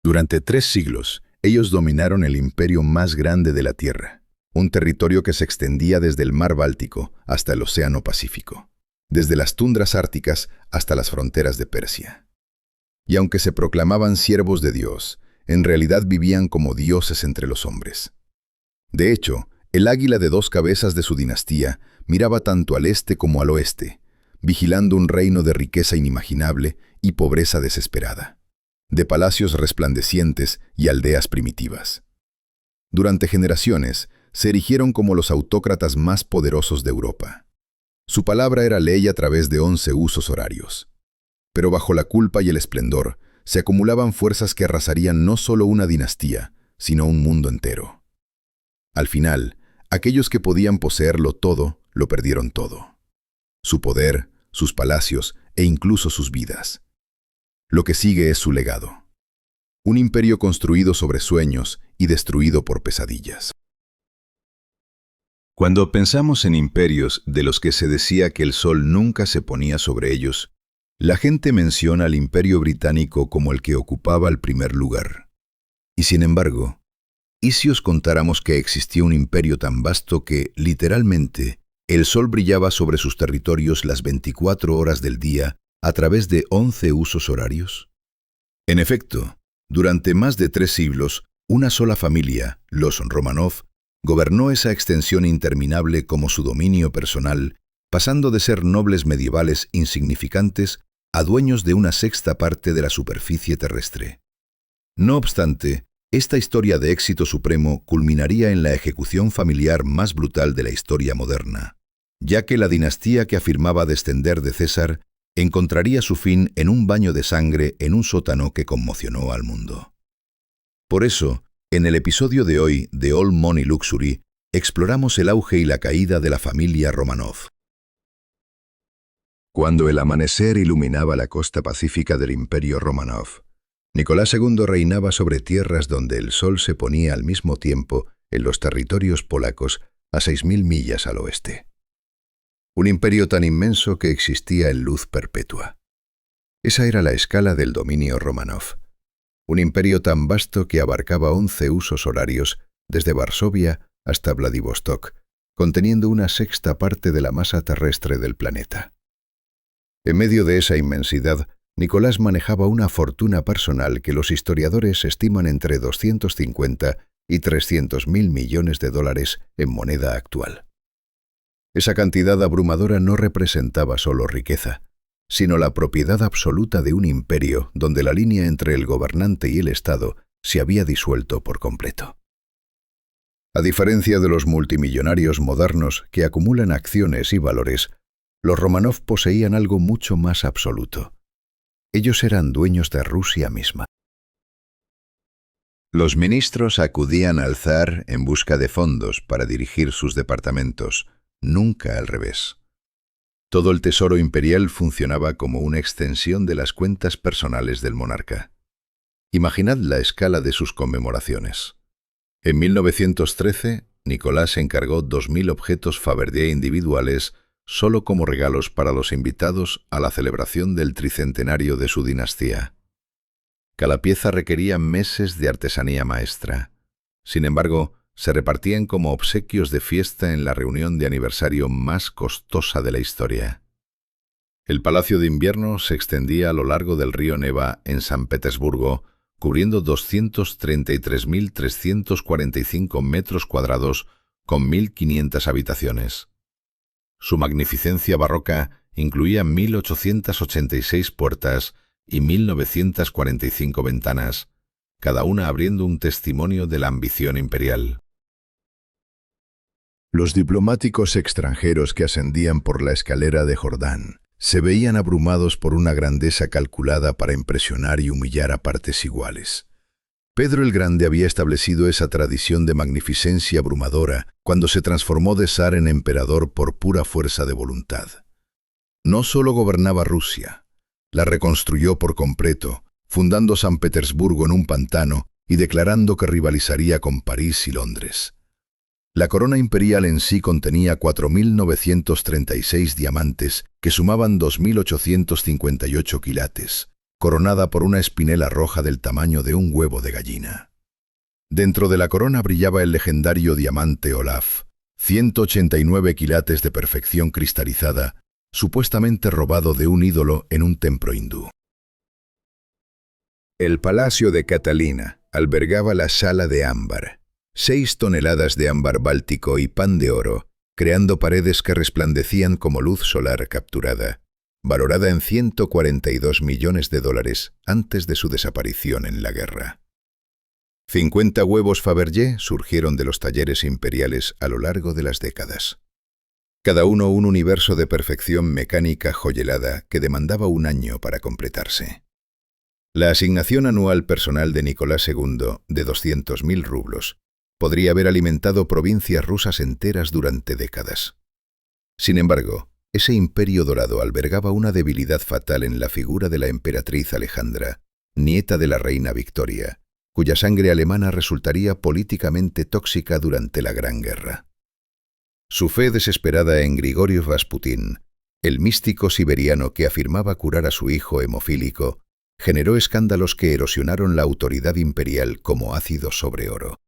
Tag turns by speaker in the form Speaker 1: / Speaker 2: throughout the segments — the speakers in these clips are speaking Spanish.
Speaker 1: Durante 3 siglos, ellos dominaron el imperio más grande de la Tierra, un territorio que se extendía desde el mar Báltico hasta el Océano Pacífico, desde las tundras árticas hasta las fronteras de Persia. Y aunque se proclamaban siervos de Dios, en realidad vivían como dioses entre los hombres. De hecho, el águila de 2 cabezas de su dinastía miraba tanto al este como al oeste, vigilando un reino de riqueza inimaginable y pobreza desesperada, de palacios resplandecientes y aldeas primitivas. Durante generaciones, se erigieron como los autócratas más poderosos de Europa. Su palabra era ley a través de 11 usos horarios. Pero bajo la culpa y el esplendor, se acumulaban fuerzas que arrasarían no solo una dinastía, sino un mundo entero. Al final, aquellos que podían poseerlo todo, lo perdieron todo. Su poder, sus palacios e incluso sus vidas. Lo que sigue es su legado. Un imperio construido sobre sueños y destruido por pesadillas.
Speaker 2: Cuando pensamos en imperios de los que se decía que el sol nunca se ponía sobre ellos, la gente menciona al Imperio Británico como el que ocupaba el primer lugar. Y sin embargo, ¿y si os contáramos que existía un imperio tan vasto que, literalmente, el sol brillaba sobre sus territorios las 24 horas del día a través de 11 usos horarios? En efecto, durante más de 3 siglos, una sola familia, los Románov, gobernó esa extensión interminable como su dominio personal, pasando de ser nobles medievales insignificantes a dueños de una 1/6 parte de la superficie terrestre. No obstante, esta historia de éxito supremo culminaría en la ejecución familiar más brutal de la historia moderna, ya que la dinastía que afirmaba descender de César encontraría su fin en un baño de sangre en un sótano que conmocionó al mundo. Por eso, en el episodio de hoy de All Money Luxury, exploramos el auge y la caída de la familia Románov. Cuando el amanecer iluminaba la costa pacífica del Imperio Románov, Nicolás II reinaba sobre tierras donde el sol se ponía al mismo tiempo en los territorios polacos a 6.000 millas al oeste. Un imperio tan inmenso que existía en luz perpetua. Esa era la escala del dominio Románov. Un imperio tan vasto que abarcaba 11 usos horarios desde Varsovia hasta Vladivostok, conteniendo una 1/6 parte de la masa terrestre del planeta. En medio de esa inmensidad, Nicolás manejaba una fortuna personal que los historiadores estiman entre 250 y 300.000 millones de dólares en moneda actual. Esa cantidad abrumadora no representaba solo riqueza, sino la propiedad absoluta de un imperio donde la línea entre el gobernante y el Estado se había disuelto por completo. A diferencia de los multimillonarios modernos que acumulan acciones y valores, los Románov poseían algo mucho más absoluto. Ellos eran dueños de Rusia misma. Los ministros acudían al zar en busca de fondos para dirigir sus departamentos, nunca al revés. Todo el tesoro imperial funcionaba como una extensión de las cuentas personales del monarca. Imaginad la escala de sus conmemoraciones. En 1913, Nicolás encargó 2.000 objetos Fabergé individuales solo como regalos para los invitados a la celebración del tricentenario de su dinastía. Cada pieza requería meses de artesanía maestra. Sin embargo, se repartían como obsequios de fiesta en la reunión de aniversario más costosa de la historia. El Palacio de Invierno se extendía a lo largo del río Neva en San Petersburgo, cubriendo 233.345 metros cuadrados con 1.500 habitaciones. Su magnificencia barroca incluía 1.886 puertas y 1.945 ventanas, cada una abriendo un testimonio de la ambición imperial. Los diplomáticos extranjeros que ascendían por la escalera de Jordán se veían abrumados por una grandeza calculada para impresionar y humillar a partes iguales. Pedro el Grande había establecido esa tradición de magnificencia abrumadora cuando se transformó de zar en emperador por pura fuerza de voluntad. No solo gobernaba Rusia, la reconstruyó por completo, fundando San Petersburgo en un pantano y declarando que rivalizaría con París y Londres. La corona imperial en sí contenía 4.936 diamantes que sumaban 2.858 quilates,
Speaker 1: coronada por una espinela roja del tamaño de un huevo de gallina. Dentro de la corona brillaba el legendario diamante Olaf, 189 quilates de perfección cristalizada, supuestamente robado de un ídolo en un templo hindú.
Speaker 2: El palacio de Catalina albergaba la sala de ámbar, 6 toneladas de ámbar báltico y pan de oro, creando paredes que resplandecían como luz solar capturada, valorada en $142 millones antes de su desaparición en la guerra. 50 huevos Fabergé surgieron de los talleres imperiales a lo largo de las décadas. Cada uno un universo de perfección mecánica joyelada que demandaba un año para completarse. La asignación anual personal de Nicolás II, de 200.000 rublos, podría haber alimentado provincias rusas enteras durante décadas. Sin embargo, ese imperio dorado albergaba una debilidad fatal en la figura de la emperatriz Alejandra, nieta de la reina Victoria, cuya sangre alemana resultaría políticamente tóxica durante la Gran Guerra. Su fe desesperada en Grigori Rasputín, el místico siberiano que afirmaba curar a su hijo hemofílico, generó escándalos que erosionaron la autoridad imperial como ácido sobre oro.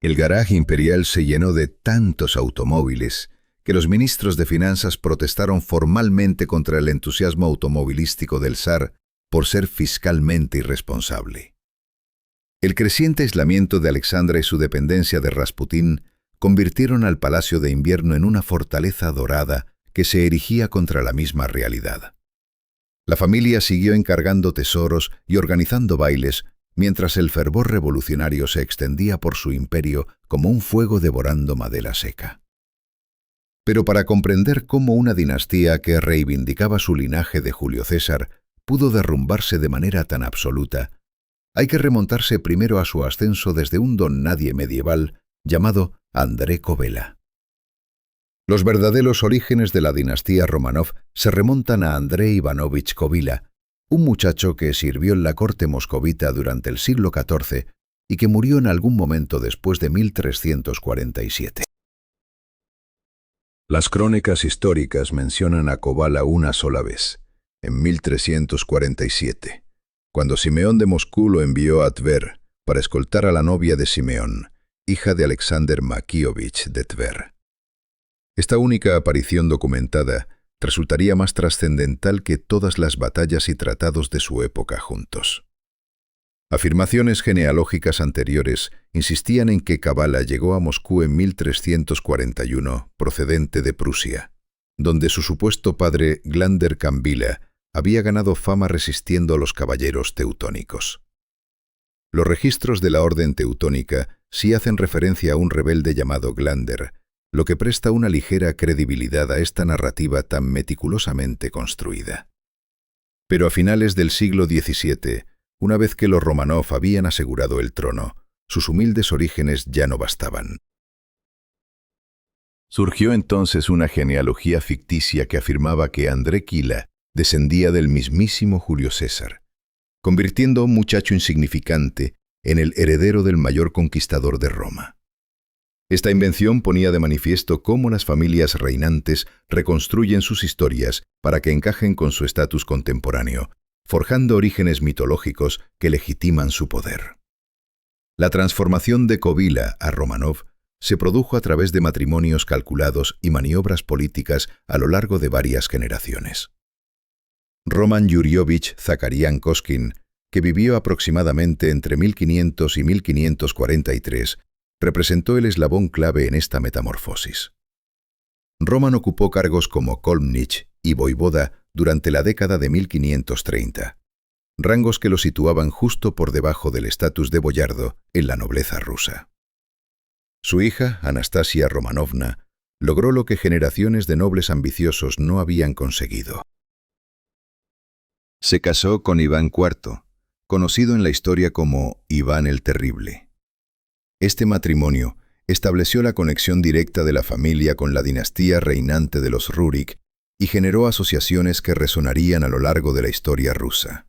Speaker 2: El garaje imperial se llenó de tantos automóviles que los ministros de finanzas protestaron formalmente contra el entusiasmo automovilístico del zar por ser fiscalmente irresponsable. El creciente aislamiento de Alexandra y su dependencia de Rasputín convirtieron al Palacio de Invierno en una fortaleza dorada que se erigía contra la misma realidad. La familia siguió encargando tesoros y organizando bailes, mientras el fervor revolucionario se extendía por su imperio como un fuego devorando madera seca. Pero para comprender cómo una dinastía que reivindicaba su linaje de Julio César pudo derrumbarse de manera tan absoluta, hay que remontarse primero a su ascenso desde un don nadie medieval llamado André Kobela. Los verdaderos orígenes de la dinastía Románov se remontan a Andrei Ivanovich Kovila, un muchacho que sirvió en la corte moscovita durante el siglo XIV y que murió en algún momento después de 1347. Las crónicas históricas mencionan a Kovala una sola vez, en 1347, cuando Simeón de Moscú lo envió a Tver para escoltar a la novia de Simeón, hija de Alexander Makievich de Tver. Esta única aparición documentada resultaría más trascendental que todas las batallas y tratados de su época juntos. Afirmaciones genealógicas anteriores insistían en que Kavala llegó a Moscú en 1341 procedente de Prusia, donde su supuesto padre Glander Kambila había ganado fama resistiendo a los caballeros teutónicos. Los registros de la orden teutónica sí hacen referencia a un rebelde llamado Glander, lo que presta una ligera credibilidad a esta narrativa tan meticulosamente construida. Pero a finales del siglo XVII, una vez que los Románov habían asegurado el trono, sus humildes orígenes ya no bastaban. Surgió entonces una genealogía ficticia que afirmaba que André Kila descendía del mismísimo Julio César, convirtiendo a un muchacho insignificante en el heredero del mayor conquistador de Roma. Esta invención ponía de manifiesto cómo las familias reinantes reconstruyen sus historias para que encajen con su estatus contemporáneo, forjando orígenes mitológicos que legitiman su poder. La transformación de Kovila a Románov se produjo a través de matrimonios calculados y maniobras políticas a lo largo de varias generaciones. Roman Yuriovich Zakarian Koskin, que vivió aproximadamente entre 1500 y 1543, representó el eslabón clave en esta metamorfosis. Roman ocupó cargos como kolmnich y voivoda durante la década de 1530, rangos que lo situaban justo por debajo del estatus de boyardo en la nobleza rusa. Su hija, Anastasia Romanovna, logró lo que generaciones de nobles ambiciosos no habían conseguido. Se casó con Iván IV, conocido en la historia como Iván el Terrible. Este matrimonio estableció la conexión directa de la familia con la dinastía reinante de los Rurik y generó asociaciones que resonarían a lo largo de la historia rusa.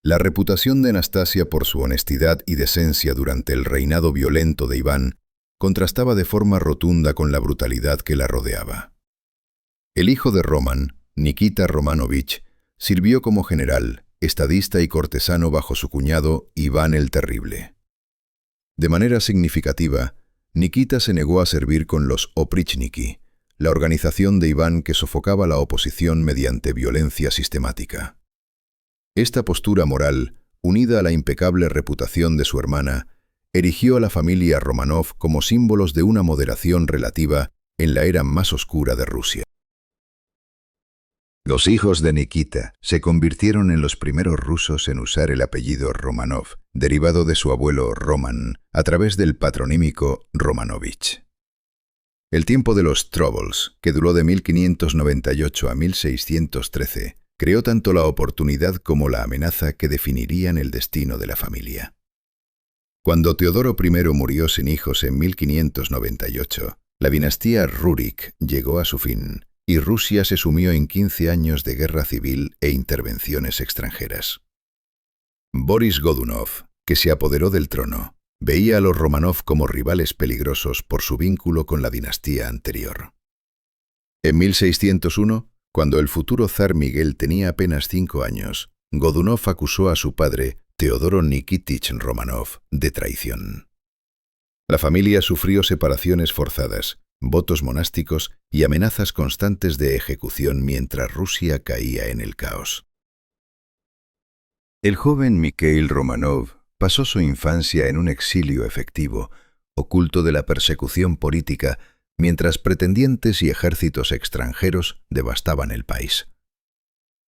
Speaker 2: La reputación de Anastasia por su honestidad y decencia durante el reinado violento de Iván contrastaba de forma rotunda con la brutalidad que la rodeaba. El hijo de Roman, Nikita Romanovich,
Speaker 1: Sirvió como general, estadista y cortesano bajo su cuñado Iván el Terrible. De manera significativa, Nikita se negó a servir con los Oprichniki, la organización de Iván que sofocaba la oposición mediante violencia sistemática. Esta postura moral, unida a la impecable reputación de su hermana, erigió a la familia Románov como símbolos de una moderación relativa en la era más oscura de Rusia.
Speaker 2: Los hijos de Nikita se convirtieron en los primeros rusos en usar el apellido Románov, derivado de su abuelo Roman, a través del patronímico Romanovich. El tiempo de los Troubles, que duró de 1598 a 1613, creó tanto la oportunidad como la amenaza que definirían el destino de la familia. Cuando Teodoro I murió sin hijos en 1598, la dinastía Rurik llegó a su fin, y Rusia se sumió en 15 años de guerra civil e intervenciones extranjeras. Boris Godunov, que se apoderó del trono, veía a los Románov como rivales peligrosos por su vínculo con la dinastía anterior. En 1601, cuando el futuro zar Miguel tenía apenas 5 años, Godunov acusó a su padre, Teodoro Nikitich Románov, de traición. La familia sufrió separaciones forzadas, votos monásticos y amenazas constantes de ejecución mientras Rusia caía en el caos. El joven Mikhail Románov pasó su infancia en un exilio efectivo, oculto de la persecución política, mientras pretendientes y ejércitos extranjeros devastaban el país.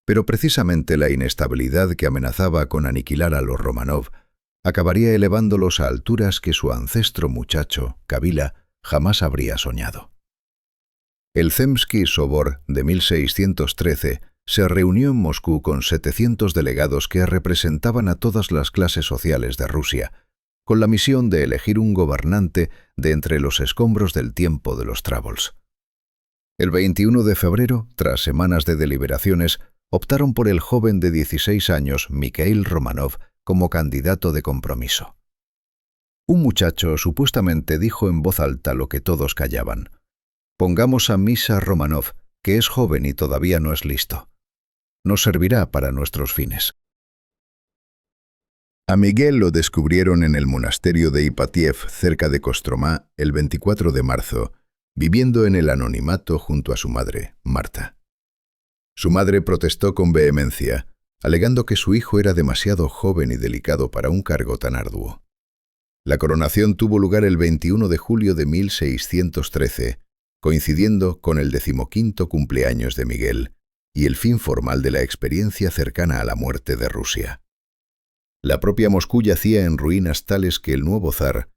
Speaker 2: Pero precisamente la inestabilidad que amenazaba con aniquilar a los Románov acabaría elevándolos a alturas que su ancestro muchacho, Kabila, jamás habría soñado. El Zemsky Sobor de 1613 se reunió en Moscú con 700 delegados que representaban a todas las clases sociales de Rusia, con la misión de elegir un gobernante de entre los escombros del tiempo de los Troubles. El 21 de febrero, tras semanas de deliberaciones, optaron por el joven de 16 años, Mikhail Románov, como candidato de compromiso. Un muchacho supuestamente dijo en voz alta lo que todos callaban: «Pongamos a Misha Románov, que es joven y todavía no es listo. Nos servirá para nuestros fines». A Miguel lo descubrieron en el monasterio de Ipatiev, cerca de Kostromá, el 24 de marzo, viviendo en el anonimato junto a su madre, Marta. Su madre protestó con vehemencia, alegando que su hijo era demasiado joven y delicado para un cargo tan arduo. La coronación tuvo lugar el 21 de julio de 1613, coincidiendo con el 15º cumpleaños de Miguel y el fin formal de la experiencia cercana a la muerte de Rusia. La propia Moscú yacía en ruinas tales que el nuevo zar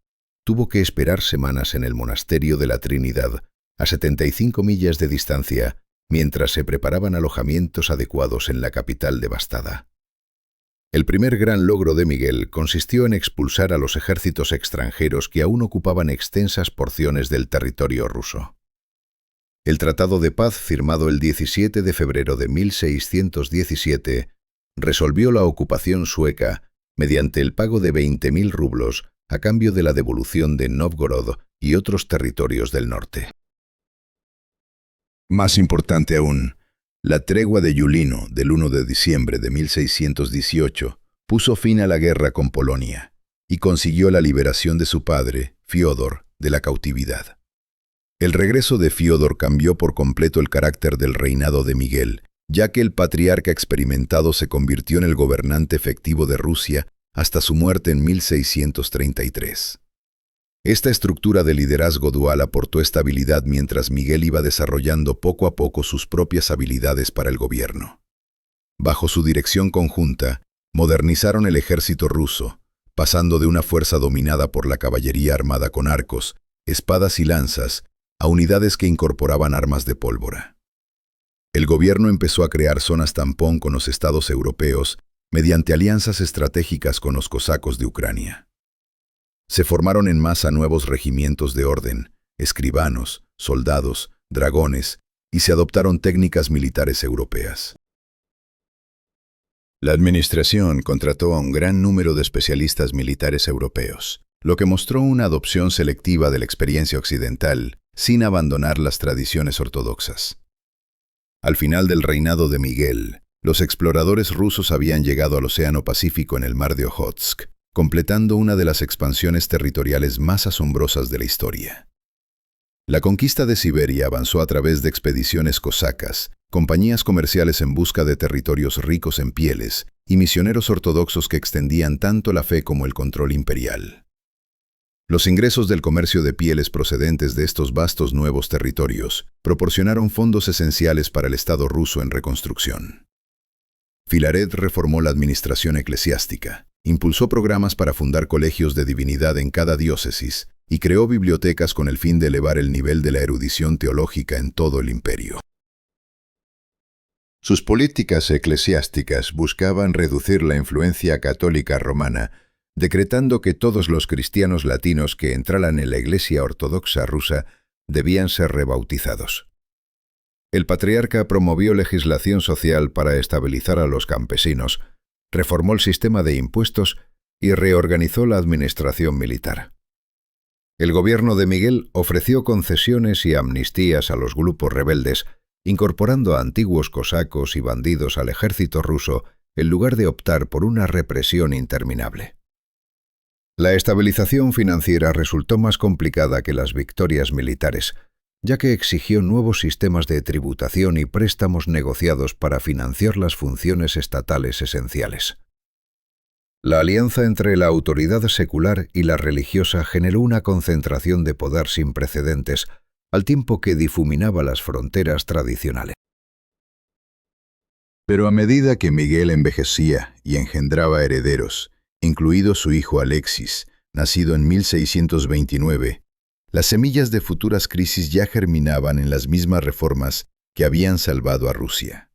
Speaker 2: tuvo que esperar semanas en el monasterio de la Trinidad, a 75 millas de distancia, mientras se preparaban alojamientos adecuados en la capital devastada. El primer gran logro de Miguel consistió en expulsar a los ejércitos extranjeros que aún ocupaban extensas porciones del territorio ruso. El Tratado de Paz, firmado el 17 de febrero de 1617, resolvió la ocupación sueca mediante el pago de 20.000 rublos a cambio de la devolución de Novgorod y otros territorios del norte. Más importante aún, la tregua de Yulino del 1 de diciembre de 1618 puso fin a la guerra con Polonia y consiguió la liberación de su padre, Fiódor, de la cautividad. El regreso de Fiódor cambió por completo el carácter del reinado de Miguel, ya que el patriarca experimentado se convirtió en el gobernante efectivo de Rusia hasta su muerte en 1633. Esta estructura de liderazgo dual aportó estabilidad mientras Miguel iba desarrollando poco a poco sus propias habilidades para el gobierno. Bajo su dirección conjunta, modernizaron el ejército ruso, pasando de una fuerza dominada por la caballería armada con arcos, espadas y lanzas, a unidades que incorporaban armas de pólvora. El gobierno empezó a crear zonas tampón con los estados europeos mediante alianzas estratégicas con los cosacos de Ucrania. Se formaron en masa nuevos regimientos de orden, escribanos, soldados, dragones, y se adoptaron técnicas militares europeas. La administración contrató a un gran número de especialistas militares europeos, lo que mostró una adopción selectiva de la experiencia occidental, sin abandonar las tradiciones ortodoxas. Al final del reinado de Miguel,
Speaker 1: los exploradores rusos habían llegado al Océano Pacífico en el mar de Ojotsk, completando una de las expansiones territoriales más asombrosas de la historia. La conquista de Siberia avanzó a través de expediciones cosacas, compañías comerciales en busca de territorios ricos en pieles y misioneros ortodoxos que extendían tanto la fe como el control imperial. Los ingresos del comercio de pieles procedentes de estos vastos nuevos territorios proporcionaron fondos esenciales para el Estado ruso en reconstrucción. Filaret reformó la administración eclesiástica, impulsó programas para fundar colegios de divinidad en cada diócesis y creó bibliotecas con el fin de elevar el nivel de la erudición teológica en todo el imperio.
Speaker 2: Sus políticas eclesiásticas buscaban reducir la influencia católica romana, decretando que todos los cristianos latinos que entraran en la Iglesia Ortodoxa rusa debían ser rebautizados. El patriarca promovió legislación social para estabilizar a los campesinos, reformó el sistema de impuestos y reorganizó la administración militar. El gobierno de Miguel ofreció concesiones y amnistías a los grupos rebeldes, incorporando a antiguos cosacos y bandidos al ejército ruso en lugar de optar por una represión interminable. La estabilización financiera resultó más complicada que las victorias militares, ya que exigió nuevos sistemas de tributación y préstamos negociados para financiar las funciones estatales esenciales. La alianza entre la autoridad secular y la religiosa generó una concentración de poder sin precedentes, al tiempo que difuminaba las fronteras tradicionales.
Speaker 1: Pero a medida que Miguel envejecía y engendraba herederos, incluido su hijo Alexis, nacido en 1629, las semillas de futuras crisis ya germinaban en las mismas reformas que habían salvado a Rusia.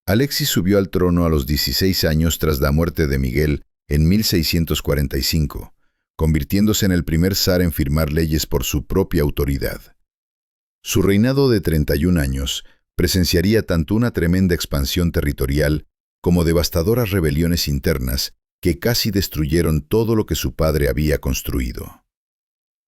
Speaker 1: Alexis subió al trono a los 16 años tras la muerte de Miguel en 1645, convirtiéndose en el primer zar en firmar leyes por su propia autoridad. Su reinado de 31 años presenciaría tanto una tremenda expansión territorial como devastadoras rebeliones internas que casi destruyeron todo lo que su padre había construido.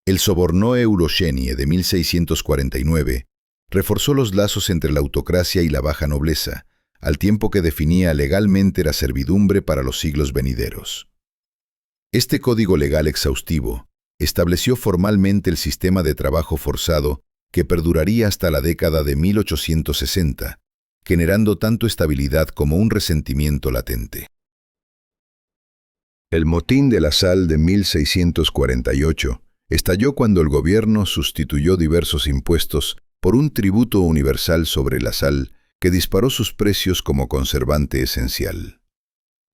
Speaker 1: El Soborno Euroshenie de 1649 reforzó los lazos entre la autocracia y la baja nobleza, al tiempo que definía legalmente la servidumbre para los siglos venideros. Este código legal exhaustivo estableció formalmente el sistema de trabajo forzado que perduraría hasta la década de 1860, generando tanto estabilidad como un resentimiento latente. El motín de la sal de 1648 estalló cuando el gobierno sustituyó diversos impuestos por un tributo universal sobre la sal que disparó sus precios como conservante esencial.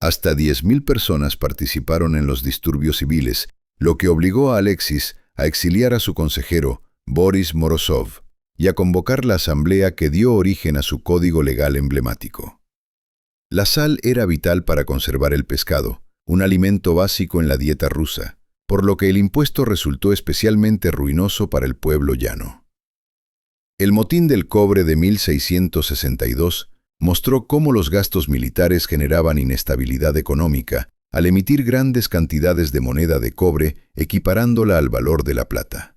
Speaker 1: Hasta 10.000 personas participaron en los disturbios civiles, lo que obligó a Alexis a exiliar a su consejero, Boris Morozov, y a convocar la asamblea que dio origen a su código legal emblemático. La sal era vital para conservar el pescado, un alimento básico en la dieta rusa, por lo que el impuesto resultó especialmente ruinoso para el pueblo llano. El motín del cobre de 1662 mostró cómo los gastos militares generaban inestabilidad económica al emitir grandes cantidades de moneda de cobre equiparándola al valor de la plata.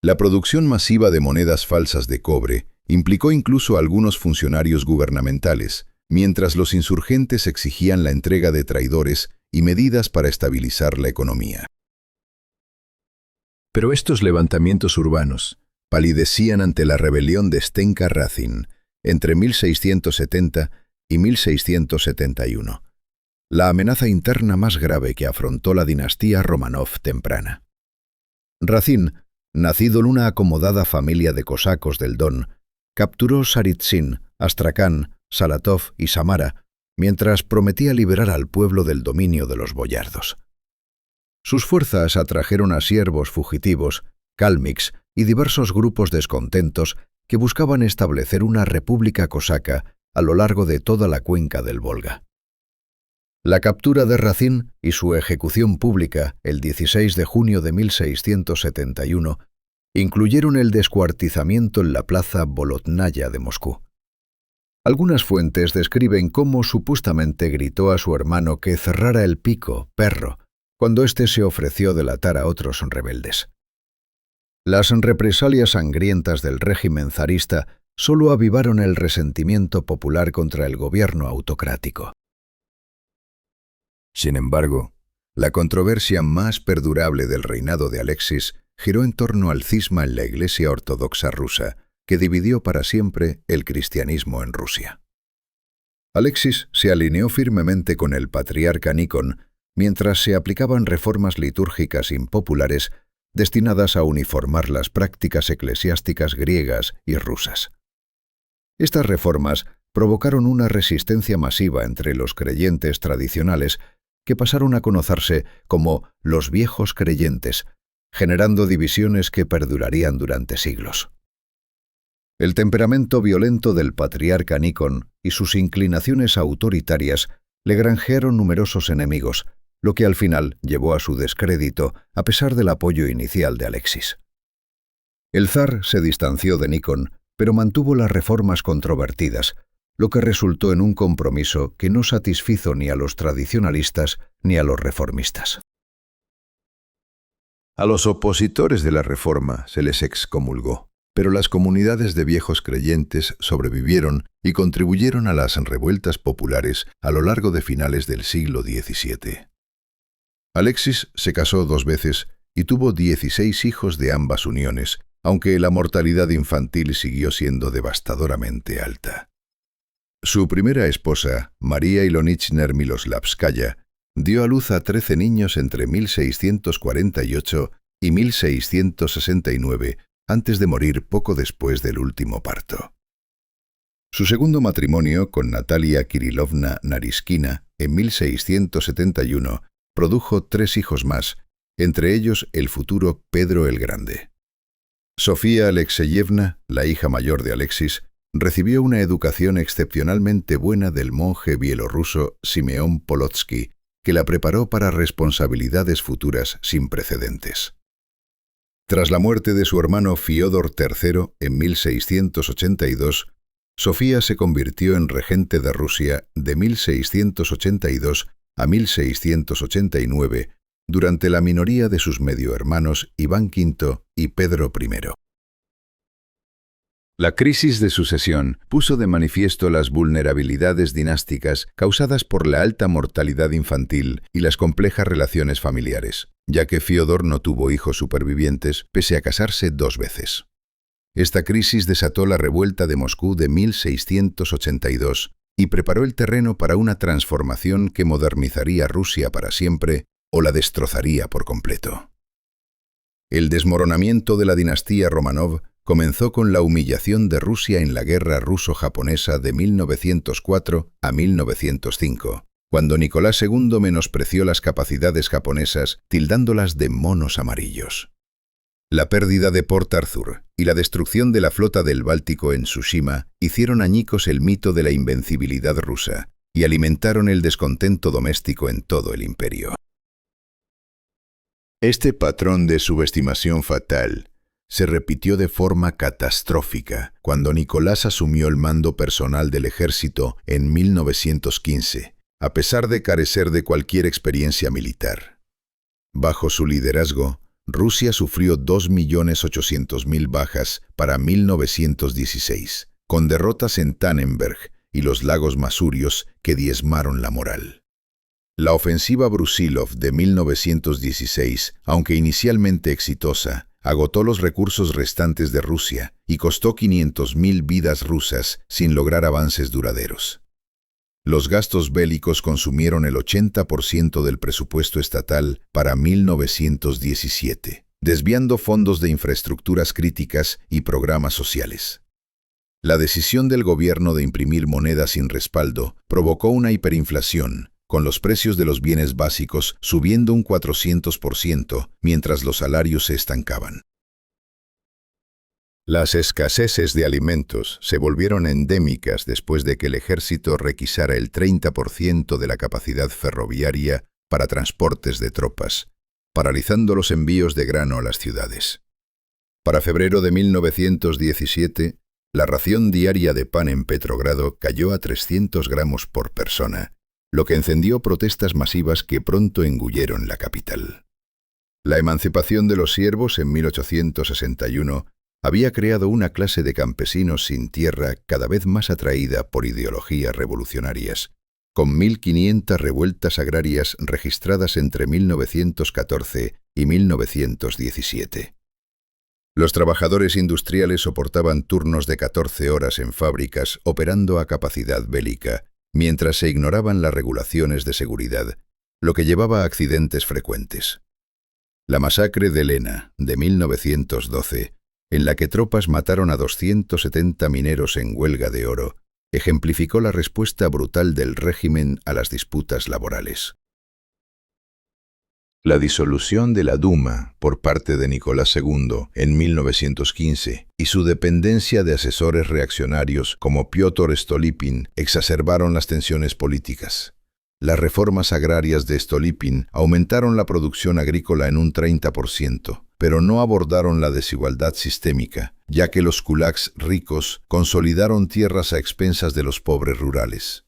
Speaker 1: La producción masiva de monedas falsas de cobre implicó incluso a algunos funcionarios gubernamentales, mientras los insurgentes exigían la entrega de traidores y medidas para estabilizar la economía.
Speaker 2: Pero estos levantamientos urbanos palidecían ante la rebelión de Stenka Razin entre 1670 y 1671, la amenaza interna más grave que afrontó la dinastía Romanov temprana. Razin, nacido en una acomodada familia de cosacos del Don, capturó Saritsyn, Astrakán, Saratov y Samara, mientras prometía liberar al pueblo del dominio de los boyardos. Sus fuerzas atrajeron a siervos fugitivos, kalmyks y diversos grupos descontentos que buscaban establecer una república cosaca a lo largo de toda la cuenca del Volga. La captura de Razin y su ejecución pública el 16 de junio de 1671 incluyeron el descuartizamiento en la plaza Bolotnaya de Moscú. Algunas fuentes describen cómo supuestamente gritó a su hermano que cerrara el pico, perro, cuando éste se ofreció a delatar a otros rebeldes. Las represalias sangrientas del régimen zarista solo avivaron el resentimiento popular contra el gobierno autocrático.
Speaker 1: Sin embargo, la controversia más perdurable del reinado de Alexis giró en torno al cisma en la Iglesia Ortodoxa rusa, que dividió para siempre el cristianismo en Rusia. Alexis se alineó firmemente con el patriarca Nikon mientras se aplicaban reformas litúrgicas impopulares destinadas a uniformar las prácticas eclesiásticas griegas y rusas. Estas reformas provocaron una resistencia masiva entre los creyentes tradicionales que pasaron a conocerse como los viejos creyentes, generando divisiones que perdurarían durante siglos. El temperamento violento del patriarca Nikon y sus inclinaciones autoritarias le granjearon numerosos enemigos, lo que al final llevó a su descrédito a pesar del apoyo inicial de Alexis. El zar se distanció de Nikon, pero mantuvo las reformas controvertidas, lo que resultó en un compromiso que no satisfizo ni a los tradicionalistas ni a los reformistas. A los opositores de la reforma se les excomulgó, pero las comunidades de viejos creyentes sobrevivieron y contribuyeron a las revueltas populares a lo largo de finales del siglo XVII. Alexis se casó 2 veces y tuvo 16 hijos de ambas uniones, aunque la mortalidad infantil siguió siendo devastadoramente alta. Su primera esposa, María Ilonichner Miloslavskaya, dio a luz a 13 niños entre 1648 y 1669, antes de morir poco después del último parto. Su segundo matrimonio, con Natalia Kirilovna Nariskina, en 1671, produjo 3 hijos más, entre ellos el futuro Pedro el Grande. Sofía Alexeyevna, la hija mayor de Alexis, recibió una educación excepcionalmente buena del monje bielorruso Simeón Polotsky, que la preparó para responsabilidades futuras sin precedentes. Tras la muerte de su hermano Fiódor III en 1682, Sofía se convirtió en regente de Rusia de 1682 a 1689, durante la minoría de sus mediohermanos Iván V y Pedro I. La crisis de sucesión puso de manifiesto las vulnerabilidades dinásticas causadas por la alta mortalidad infantil y las complejas relaciones familiares, ya que Fiódor no tuvo hijos supervivientes pese a casarse 2 veces. Esta crisis desató la revuelta de Moscú de 1682 y preparó el terreno para una transformación que modernizaría Rusia para siempre o la destrozaría por completo. El desmoronamiento de la dinastía Romanov comenzó con la humillación de Rusia en la guerra ruso-japonesa de 1904 a 1905, cuando Nicolás II menospreció las capacidades japonesas tildándolas de monos amarillos. La pérdida de Port Arthur y la destrucción de la flota del Báltico en Tsushima hicieron añicos el mito de la invencibilidad rusa y alimentaron el descontento doméstico en todo el imperio. Este patrón de subestimación fatal se repitió de forma catastrófica cuando Nicolás asumió el mando personal del ejército en 1915, a pesar de carecer de cualquier experiencia militar. Bajo su liderazgo, Rusia sufrió 2.800.000 bajas para 1916, con derrotas en Tannenberg y los lagos Masurios que diezmaron la moral. La ofensiva Brusilov de 1916, aunque inicialmente exitosa, agotó los recursos restantes de Rusia y costó 500.000 vidas rusas sin lograr avances duraderos. Los gastos bélicos consumieron el 80% del presupuesto estatal para 1917, desviando fondos de infraestructuras críticas y programas sociales. La decisión del gobierno de imprimir moneda sin respaldo provocó una hiperinflación, con los precios de los bienes básicos subiendo un 400%, mientras los salarios se estancaban. Las escaseces de alimentos se volvieron endémicas después de que el ejército requisara el 30% de la capacidad ferroviaria para transportes de tropas, paralizando los envíos de grano a las ciudades. Para febrero de 1917, la ración diaria de pan en Petrogrado cayó a 300 gramos por persona, lo que encendió protestas masivas que pronto engulleron la capital. La emancipación de los siervos en 1861 había creado una clase de campesinos sin tierra cada vez más atraída por ideologías revolucionarias, con 1.500 revueltas agrarias registradas entre 1914 y 1917. Los trabajadores industriales soportaban turnos de 14 horas en fábricas operando a capacidad bélica, mientras se ignoraban las regulaciones de seguridad, lo que llevaba a accidentes frecuentes. La masacre de Lena, de 1912, en la que tropas mataron a 270 mineros en huelga de oro, ejemplificó la respuesta brutal del régimen a las disputas laborales. La disolución de la Duma por parte de Nicolás II en 1915 y su dependencia de asesores reaccionarios como Piotr Stolypin exacerbaron las tensiones políticas. Las reformas agrarias de Stolypin aumentaron la producción agrícola en un 30%, pero no abordaron la desigualdad sistémica, ya que los kulaks ricos consolidaron tierras a expensas de los pobres rurales.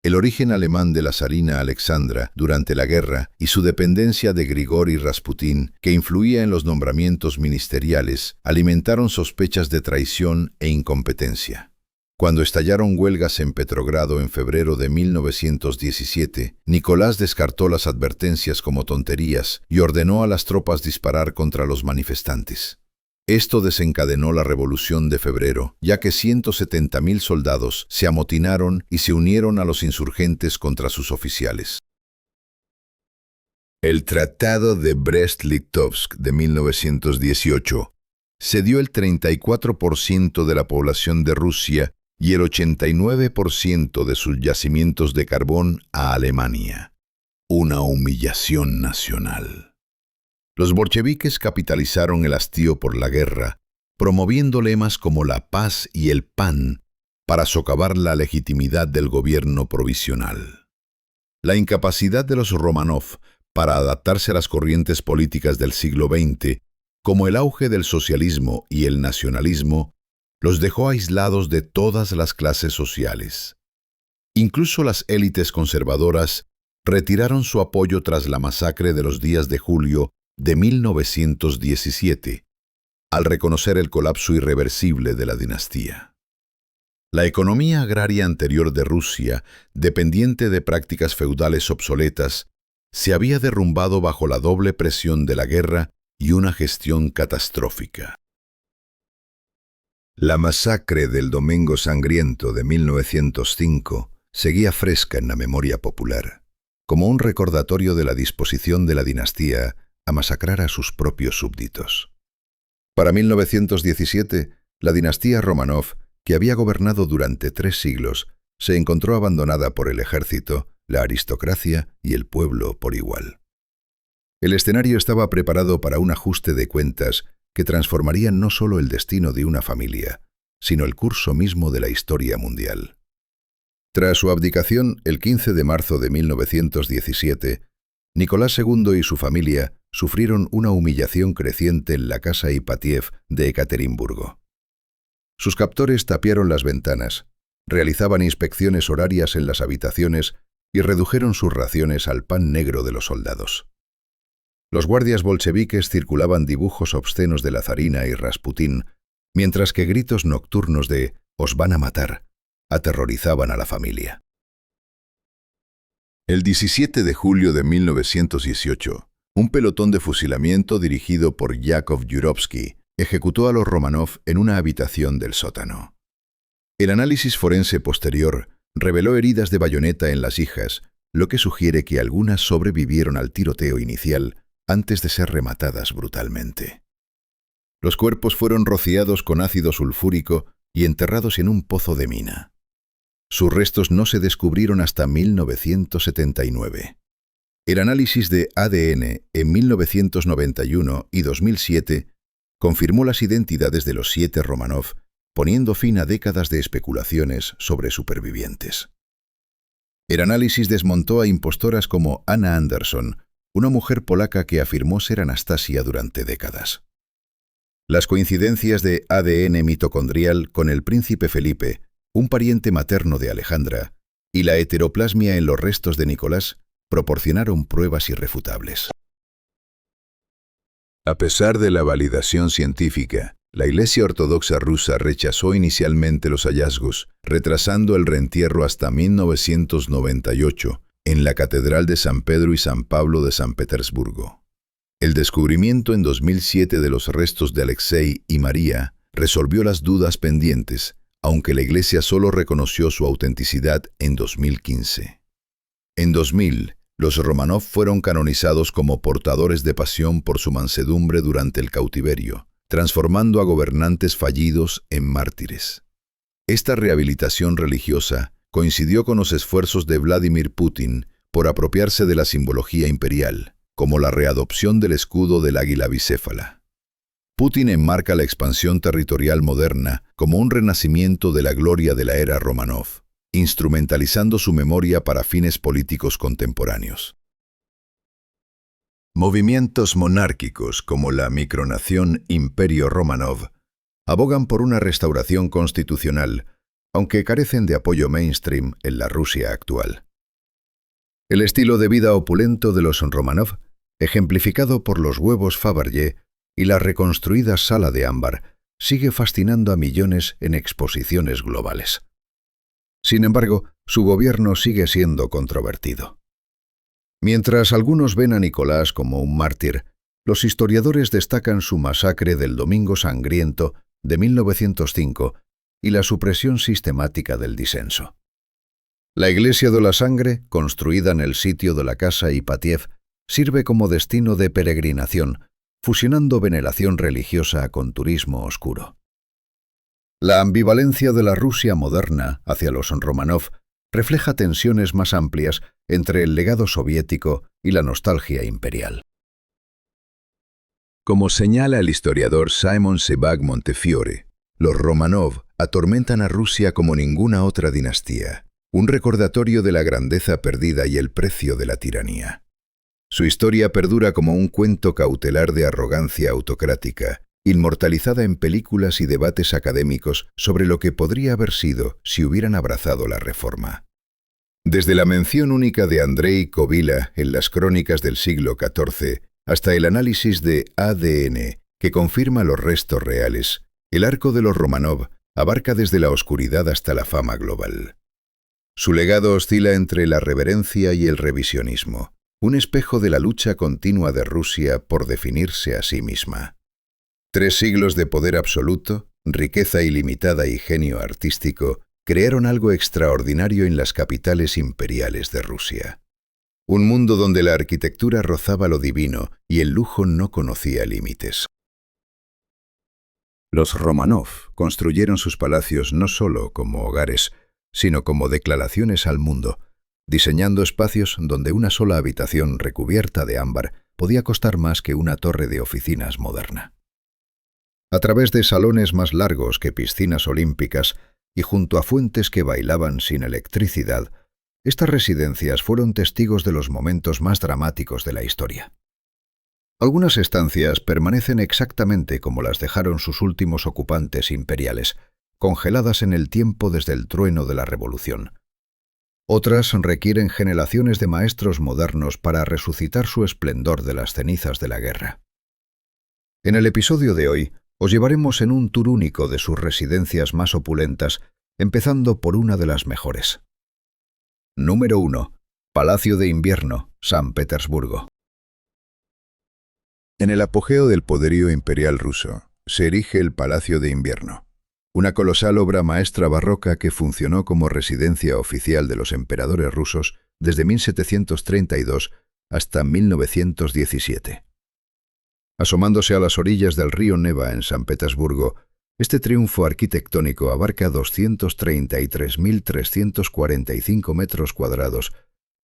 Speaker 1: El origen alemán de la zarina Alexandra durante la guerra y su dependencia de Grigori Rasputín, que influía en los nombramientos ministeriales, alimentaron sospechas de traición e incompetencia. Cuando estallaron huelgas en Petrogrado en febrero de 1917, Nicolás descartó las advertencias como tonterías y ordenó a las tropas disparar contra los manifestantes. Esto desencadenó la Revolución de Febrero, ya que 170.000 soldados se amotinaron y se unieron a los insurgentes contra sus oficiales. El Tratado de Brest-Litovsk de 1918 cedió el 34% de la población de Rusia y el 89% de sus yacimientos de carbón a Alemania. Una humillación nacional. Los bolcheviques capitalizaron el hastío por la guerra, promoviendo lemas como la paz y el pan para socavar la legitimidad del gobierno provisional. La incapacidad de los Románov para adaptarse a las corrientes políticas del siglo XX, como el auge del socialismo y el nacionalismo, los dejó aislados de todas las clases sociales. Incluso las élites conservadoras retiraron su apoyo tras la masacre de los días de julio de 1917, al reconocer el colapso irreversible de la dinastía. La economía agraria anterior de Rusia, dependiente de prácticas feudales obsoletas, se había derrumbado bajo la doble presión de la guerra y una gestión catastrófica. La masacre del Domingo Sangriento de 1905 seguía fresca en la memoria popular, como un recordatorio de la disposición de la dinastía a masacrar a sus propios súbditos. Para 1917, la dinastía Románov, que había gobernado durante 3 siglos, se encontró abandonada por el ejército, la aristocracia y el pueblo por igual. El escenario estaba preparado para un ajuste de cuentas que transformaría no solo el destino de una familia, sino el curso mismo de la historia mundial. Tras su abdicación, el 15 de marzo de 1917, Nicolás II y su familia sufrieron una humillación creciente en la casa Ipatiev de Ekaterimburgo. Sus captores tapiaron las ventanas, realizaban inspecciones horarias en las habitaciones y redujeron sus raciones al pan negro de los soldados. Los guardias bolcheviques circulaban dibujos obscenos de la zarina y Rasputín, mientras que gritos nocturnos de «os van a matar» aterrorizaban a la familia. El 17 de julio de 1918, un pelotón de fusilamiento dirigido por Yakov Yurovsky ejecutó a los Románov en una habitación del sótano. El análisis forense posterior reveló heridas de bayoneta en las hijas, lo que sugiere que algunas sobrevivieron al tiroteo inicial antes de ser rematadas brutalmente. Los cuerpos fueron rociados con ácido sulfúrico y enterrados en un pozo de mina. Sus restos no se descubrieron hasta 1979. El análisis de ADN en 1991 y 2007 confirmó las identidades de los 7 Románov, poniendo fin a décadas de especulaciones sobre supervivientes. El análisis desmontó a impostoras como Anna Anderson, una mujer polaca que afirmó ser Anastasia durante décadas. Las coincidencias de ADN mitocondrial con el príncipe Felipe, un pariente materno de Alejandra, y la heteroplasmia en los restos de Nicolás proporcionaron pruebas irrefutables. A pesar de la validación científica, La Iglesia Ortodoxa rusa rechazó inicialmente los hallazgos, retrasando el reentierro hasta 1998 en la Catedral de San Pedro y San Pablo de San Petersburgo. El descubrimiento en 2007 de los restos de Alexei y María resolvió las dudas pendientes, aunque la Iglesia solo reconoció su autenticidad en 2015. En 2000, los Romanov fueron canonizados como portadores de pasión por su mansedumbre durante el cautiverio, transformando a gobernantes fallidos en mártires. Esta rehabilitación religiosa coincidió con los esfuerzos de Vladimir Putin por apropiarse de la simbología imperial, como la readopción del escudo del águila bicéfala. Putin enmarca la expansión territorial moderna como un renacimiento de la gloria de la era Romanov, instrumentalizando su memoria para fines políticos contemporáneos. Movimientos monárquicos como la micronación Imperio Romanov abogan por una restauración constitucional, aunque carecen de apoyo mainstream en la Rusia actual. El estilo de vida opulento de los Romanov, ejemplificado por los huevos Fabergé y la reconstruida sala de ámbar, sigue fascinando a millones en exposiciones globales. Sin embargo, su gobierno sigue siendo controvertido. Mientras algunos ven a Nicolás como un mártir, los historiadores destacan su masacre del Domingo Sangriento de 1905 y la supresión sistemática del disenso. La Iglesia de la Sangre, construida en el sitio de la casa Ipatiev, sirve como destino de peregrinación, fusionando veneración religiosa con turismo oscuro. La ambivalencia de la Rusia moderna hacia los Romanov refleja tensiones más amplias entre el legado soviético y la nostalgia imperial. Como señala el historiador Simon Sebag Montefiore, los Romanov atormentan a Rusia como ninguna otra dinastía, un recordatorio de la grandeza perdida y el precio de la tiranía. Su historia perdura como un cuento cautelar de arrogancia autocrática, inmortalizada en películas y debates académicos sobre lo que podría haber sido si hubieran abrazado la reforma. Desde la mención única de Andrei Kovila en las crónicas del siglo XIV hasta el análisis de ADN que confirma los restos reales, el arco de los Romanov abarca desde la oscuridad hasta la fama global. Su legado oscila entre la reverencia y el revisionismo, un espejo de la lucha continua de Rusia por definirse a sí misma. 3 siglos de poder absoluto, riqueza ilimitada y genio artístico crearon algo extraordinario en las capitales imperiales de Rusia. Un mundo donde la arquitectura rozaba lo divino y el lujo no conocía límites. Los Romanov construyeron sus palacios no solo como hogares, sino como declaraciones al mundo, diseñando espacios donde una sola habitación recubierta de ámbar podía costar más que una torre de oficinas moderna. A través de salones más largos que piscinas olímpicas y junto a fuentes que bailaban sin electricidad, estas residencias fueron testigos de los momentos más dramáticos de la historia. Algunas estancias permanecen exactamente como las dejaron sus últimos ocupantes imperiales, congeladas en el tiempo desde el trueno de la Revolución. Otras requieren generaciones de maestros modernos para resucitar su esplendor de las cenizas de la guerra. En el episodio de hoy, os llevaremos en un tour único de sus residencias más opulentas, empezando por una de las mejores. Número 1. Palacio de Invierno, San Petersburgo. En el apogeo del poderío imperial ruso, se erige el Palacio de Invierno, una colosal obra maestra barroca que funcionó como residencia oficial de los emperadores rusos desde 1732 hasta 1917. Asomándose a las orillas del río Neva en San Petersburgo, este triunfo arquitectónico abarca 233.345 metros cuadrados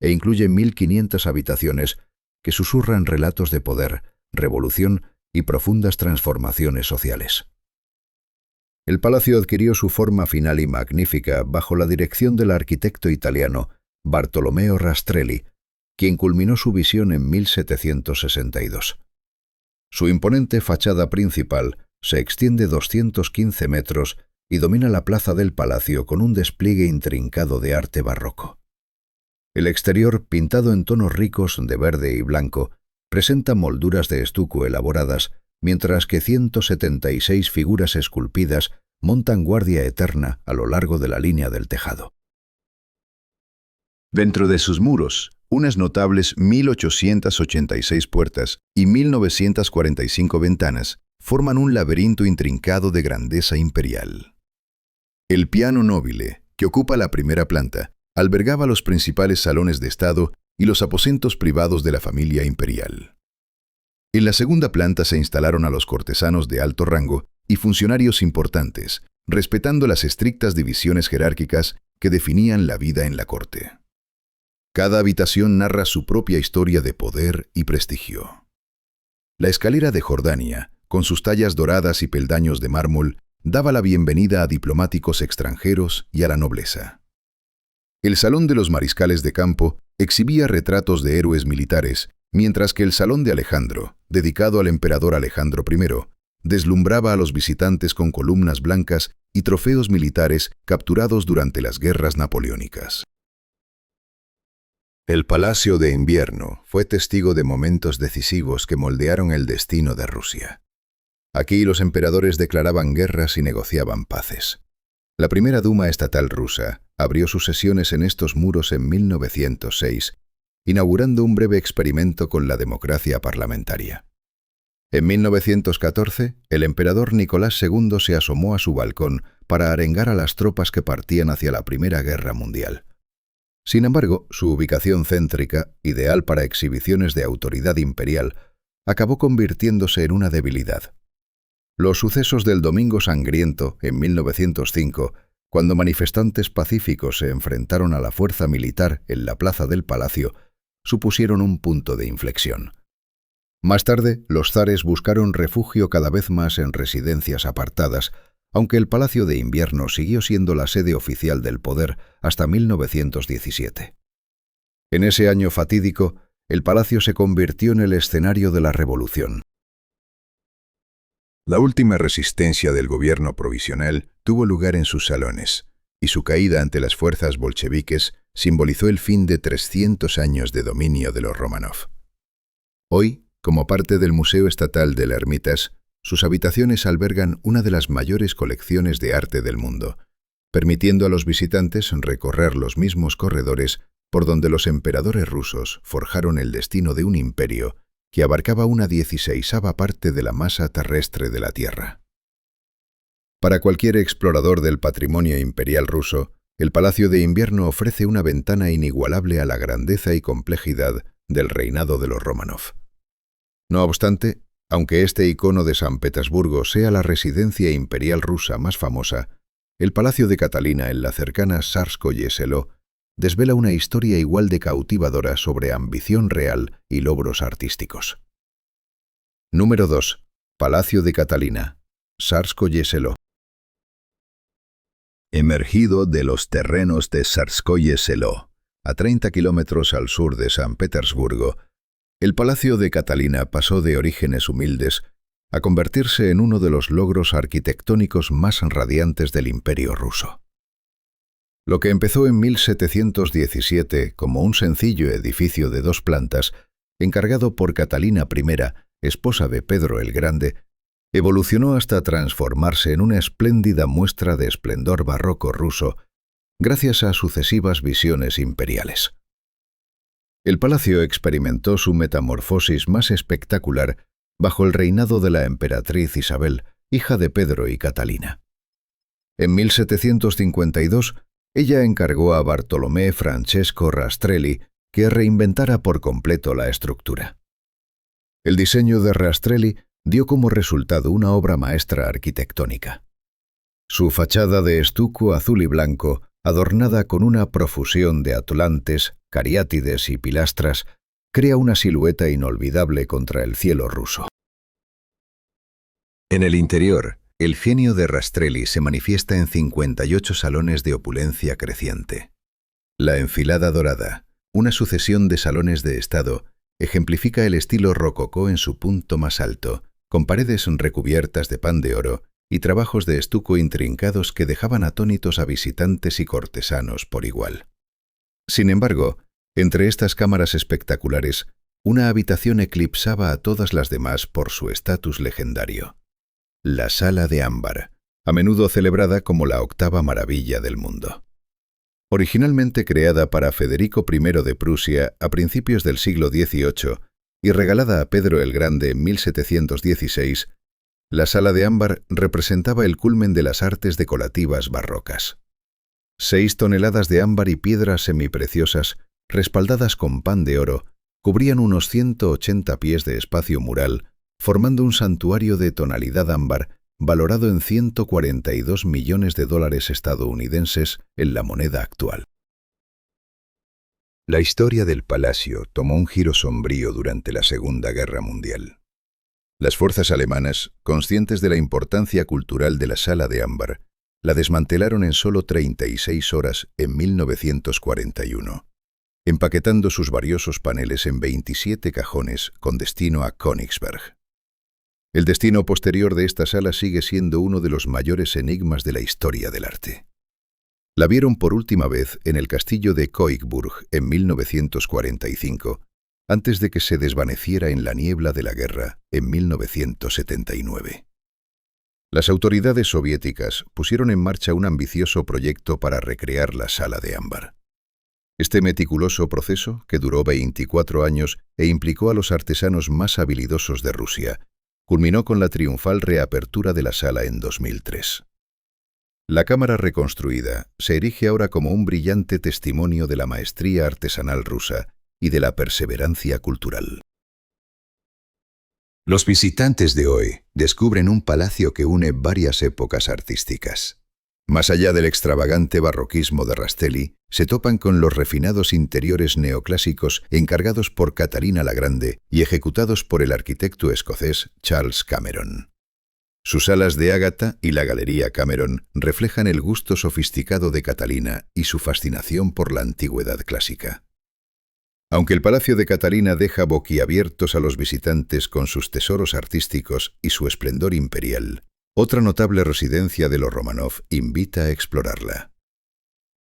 Speaker 1: e incluye 1.500 habitaciones que susurran relatos de poder, revolución y profundas transformaciones sociales. El palacio adquirió su forma final y magnífica bajo la dirección del arquitecto italiano Bartolomeo Rastrelli, quien culminó su visión en 1762. Su imponente fachada principal se extiende 215 metros y domina la plaza del palacio con un despliegue intrincado de arte barroco. El exterior, pintado en tonos ricos de verde y blanco, presenta molduras de estuco elaboradas
Speaker 2: mientras que 176 figuras esculpidas montan guardia eterna a lo largo de la línea del tejado. Dentro de sus muros, unas notables 1.886 puertas y 1.945 ventanas forman un laberinto intrincado de grandeza imperial. El piano nobile, que ocupa la primera planta, albergaba los principales salones de Estado y los aposentos privados de la familia imperial. En la segunda planta se instalaron a los cortesanos de alto rango y funcionarios importantes, respetando las estrictas divisiones jerárquicas que definían la vida en la corte. Cada habitación narra su propia historia de poder y prestigio. La escalera de Jordania, con sus tallas doradas y peldaños de mármol, daba la bienvenida a diplomáticos extranjeros y a la nobleza. El salón de los mariscales de campo exhibía retratos de héroes militares, mientras que el salón de Alejandro, dedicado al emperador Alejandro I, deslumbraba a los visitantes con columnas blancas y trofeos militares capturados durante las guerras napoleónicas. El Palacio de Invierno fue testigo de momentos decisivos que moldearon el destino de Rusia. Aquí los emperadores declaraban guerras y negociaban paces. La primera Duma estatal rusa abrió sus sesiones en estos muros en 1906, inaugurando un breve experimento con la democracia parlamentaria. En 1914, el emperador Nicolás II se asomó a su balcón para arengar a las tropas que partían hacia la Primera Guerra Mundial. Sin embargo, su ubicación céntrica, ideal para exhibiciones de autoridad imperial, acabó convirtiéndose en una debilidad. Los sucesos del Domingo Sangriento, en 1905, cuando manifestantes pacíficos se enfrentaron a la fuerza militar en la plaza del Palacio, supusieron un punto de inflexión. Más tarde, los zares buscaron refugio cada vez más en residencias apartadas, aunque el Palacio de Invierno siguió siendo la sede oficial del poder hasta 1917. En ese año fatídico, el palacio se convirtió en el escenario de la revolución. La última resistencia del gobierno provisional tuvo lugar en sus salones, y su caída ante las fuerzas bolcheviques simbolizó el fin de 300 años de dominio de los Románov. Hoy, como parte del Museo Estatal del Hermitage, sus habitaciones albergan una de las mayores colecciones de arte del mundo, permitiendo a los visitantes recorrer los mismos corredores por donde los emperadores rusos forjaron el destino de un imperio que abarcaba una 16ª parte de la masa terrestre de la Tierra. Para cualquier explorador del patrimonio imperial ruso, el Palacio de Invierno ofrece una ventana inigualable a la grandeza y complejidad del reinado de los Románov. No obstante, aunque este icono de San Petersburgo sea la residencia imperial rusa más famosa, el Palacio de Catalina en la cercana Tsarskoye Selo desvela una historia igual de cautivadora sobre ambición real y logros artísticos. Número 2. Palacio de Catalina, Tsarskoye Selo. Emergido de los terrenos de Tsarskoye Selo, a 30 kilómetros al sur de San Petersburgo, el Palacio de Catalina pasó de orígenes humildes a convertirse en uno de los logros arquitectónicos más radiantes del Imperio ruso. Lo que empezó en 1717 como un sencillo edificio de 2 plantas, encargado por Catalina I, esposa de Pedro el Grande, evolucionó hasta transformarse en una espléndida muestra de esplendor barroco ruso gracias a sucesivas visiones imperiales. El palacio experimentó su metamorfosis más espectacular bajo el reinado de la emperatriz Isabel, hija de Pedro y Catalina. En 1752, ella encargó a Bartolomé Francesco Rastrelli que reinventara por completo la estructura. El diseño de Rastrelli dio como resultado una obra maestra arquitectónica. Su fachada de estuco azul y blanco, adornada con una profusión de atlantes, cariátides y pilastras, crea una silueta inolvidable contra el cielo ruso. En el interior, el genio de Rastrelli se manifiesta en 58 salones de opulencia creciente. La enfilada dorada, una sucesión de salones de estado, ejemplifica el estilo rococó en su punto más alto, con paredes recubiertas de pan de oro y trabajos de estuco intrincados que dejaban atónitos a visitantes y cortesanos por igual. Sin embargo, entre estas cámaras espectaculares,
Speaker 1: una habitación eclipsaba a todas las demás por su estatus legendario. La Sala de Ámbar, a menudo celebrada como la octava maravilla del mundo. Originalmente creada para Federico I de Prusia a principios del siglo XVIII y regalada a Pedro el Grande en 1716, la Sala de Ámbar representaba el culmen de las artes decorativas barrocas. 6 toneladas de ámbar y piedras semipreciosas, respaldadas con pan de oro, cubrían unos 180 pies de espacio mural, formando un santuario de tonalidad ámbar valorado en $142 millones estadounidenses en la moneda actual.
Speaker 2: La historia del palacio tomó un giro sombrío durante la Segunda Guerra Mundial.
Speaker 1: Las fuerzas alemanas, conscientes de la importancia cultural de la Sala de Ámbar, la desmantelaron en solo 36 horas en 1941, empaquetando sus valiosos paneles en 27 cajones con destino a Königsberg. El destino posterior de esta sala sigue siendo uno de los mayores enigmas de la historia del arte. La vieron por última vez en el castillo de Koigburg en 1945, antes de que se desvaneciera en la niebla de la guerra en 1979. Las autoridades soviéticas pusieron en marcha un ambicioso proyecto para recrear la Sala de Ámbar. Este meticuloso proceso, que duró 24 años e implicó a los artesanos más habilidosos de Rusia, culminó con la triunfal reapertura de la sala en 2003. La cámara reconstruida se erige ahora como un brillante testimonio de la maestría artesanal rusa y de la perseverancia cultural.
Speaker 2: Los visitantes de hoy descubren un palacio que une varias épocas artísticas. Más allá del extravagante barroquismo de Rastelli, se topan con los refinados interiores neoclásicos encargados por Catalina la Grande y ejecutados por el arquitecto escocés Charles Cameron. Sus salas de ágata y la Galería Cameron reflejan el gusto sofisticado de Catalina y su fascinación por la antigüedad clásica. Aunque el Palacio de Catalina deja boquiabiertos a los visitantes con sus tesoros artísticos y su esplendor imperial, otra notable residencia de los Románov invita a explorarla.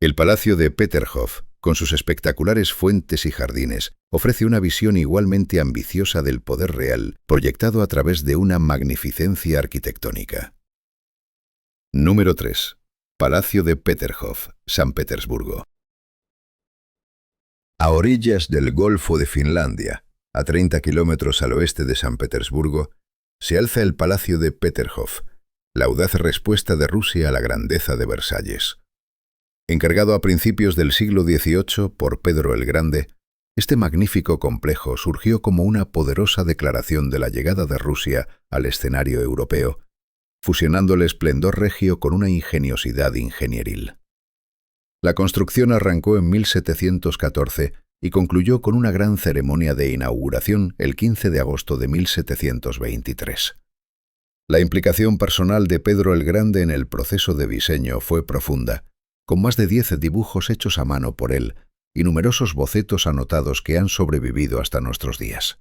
Speaker 2: El Palacio de Peterhof, con sus espectaculares fuentes y jardines, ofrece una visión igualmente ambiciosa del poder real, proyectado a través de una magnificencia arquitectónica. Número 3. Palacio de Peterhof, San Petersburgo. A orillas del Golfo de Finlandia, a 30 kilómetros al oeste de San Petersburgo, se alza el Palacio de Peterhof, la audaz respuesta de Rusia a la grandeza de Versalles. Encargado a principios del siglo XVIII por Pedro el Grande, este magnífico complejo surgió como una poderosa declaración de la llegada de Rusia al escenario europeo, fusionando el esplendor regio con una ingeniosidad ingenieril. La construcción arrancó en 1714 y concluyó con una gran ceremonia de inauguración el 15 de agosto de 1723. La implicación personal de Pedro el Grande en el proceso de diseño fue profunda, con más de 10 dibujos hechos a mano por él y numerosos bocetos anotados que han sobrevivido hasta nuestros días.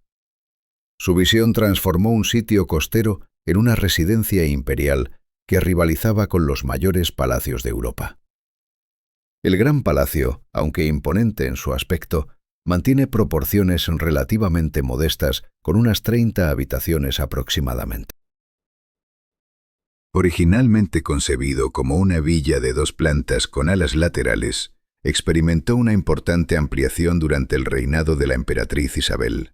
Speaker 2: Su visión transformó un sitio costero en una residencia imperial que rivalizaba con los mayores palacios de Europa. El gran palacio, aunque imponente en su aspecto, mantiene proporciones relativamente modestas con unas 30 habitaciones aproximadamente. Originalmente concebido como una villa de 2 plantas con alas laterales, experimentó una importante ampliación durante el reinado de la emperatriz Isabel.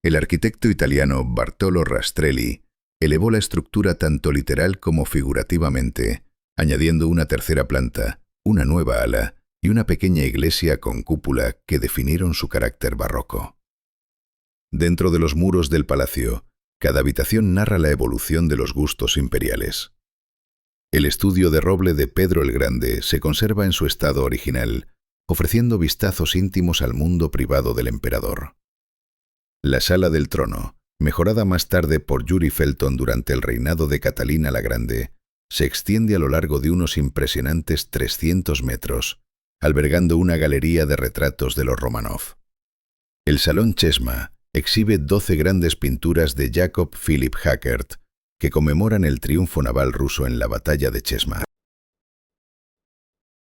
Speaker 2: El arquitecto italiano Bartolo Rastrelli elevó la estructura tanto literal como figurativamente, añadiendo una tercera planta, una nueva ala y una pequeña iglesia con cúpula que definieron su carácter barroco. Dentro de los muros del palacio, cada habitación narra la evolución de los gustos imperiales. El estudio de roble de Pedro el Grande se conserva en su estado original, ofreciendo vistazos íntimos al mundo privado del emperador. La Sala del Trono, mejorada más tarde por Yuri Felton durante el reinado de Catalina la Grande, se extiende a lo largo de unos impresionantes 300 metros, albergando una galería de retratos de los Románov. El Salón Chesma exhibe 12 grandes pinturas de Jakob Philipp Hackert, que conmemoran el triunfo naval ruso en la batalla de Chesma.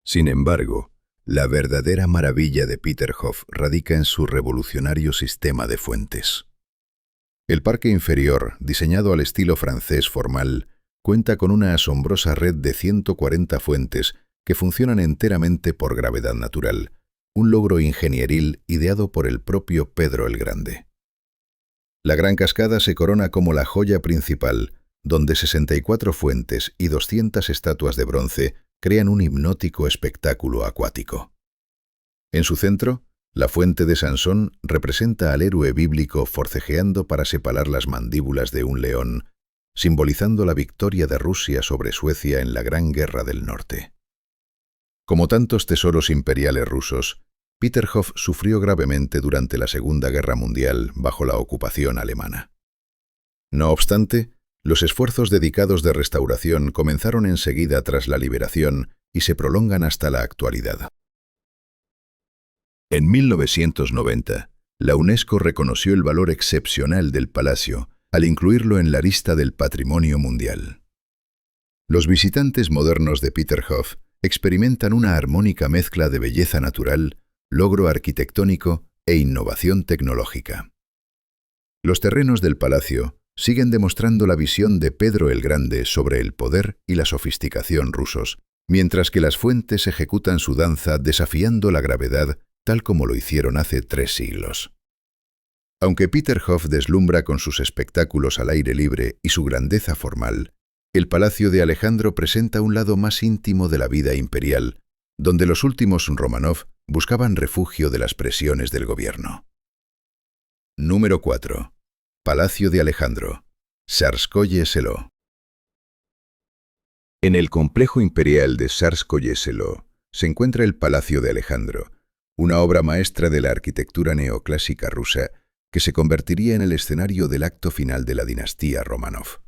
Speaker 2: Sin embargo,
Speaker 1: La verdadera maravilla de Peterhof radica en su revolucionario sistema de fuentes. El parque inferior, diseñado al estilo francés formal, cuenta con una asombrosa red de 140 fuentes que funcionan enteramente por gravedad natural, un logro ingenieril ideado por el propio Pedro el Grande. La Gran Cascada se corona como la joya principal, donde 64 fuentes y 200 estatuas de bronce crean un hipnótico espectáculo acuático. En su centro, la fuente de Sansón representa al héroe bíblico forcejeando para separar las mandíbulas de un león, simbolizando la victoria de Rusia sobre Suecia en la Gran Guerra del Norte. Como tantos tesoros imperiales rusos, Peterhof sufrió gravemente durante la Segunda Guerra Mundial bajo la ocupación alemana. No obstante, los esfuerzos dedicados de restauración comenzaron enseguida tras la liberación y se prolongan hasta la actualidad. En 1990, la UNESCO reconoció el valor excepcional del palacio al incluirlo en la lista del Patrimonio Mundial. Los visitantes modernos de Peterhof experimentan una armónica mezcla de belleza natural, logro arquitectónico e innovación tecnológica. Los terrenos del palacio siguen demostrando la visión de Pedro el Grande sobre el poder y la sofisticación rusos, mientras que las fuentes ejecutan su danza desafiando la gravedad tal como lo hicieron hace 3 siglos. Aunque Peterhof deslumbra con sus espectáculos al aire libre y su grandeza formal, el Palacio de Alejandro presenta un lado más íntimo de la vida imperial, donde los últimos Románov buscaban refugio de las presiones del gobierno. Número 4. Palacio de Alejandro, Tsarskoye Selo. En el complejo imperial de Tsarskoye Selo se encuentra el Palacio de Alejandro, una obra maestra de la arquitectura neoclásica rusa que se convertiría en el escenario del acto final de la dinastía Románov.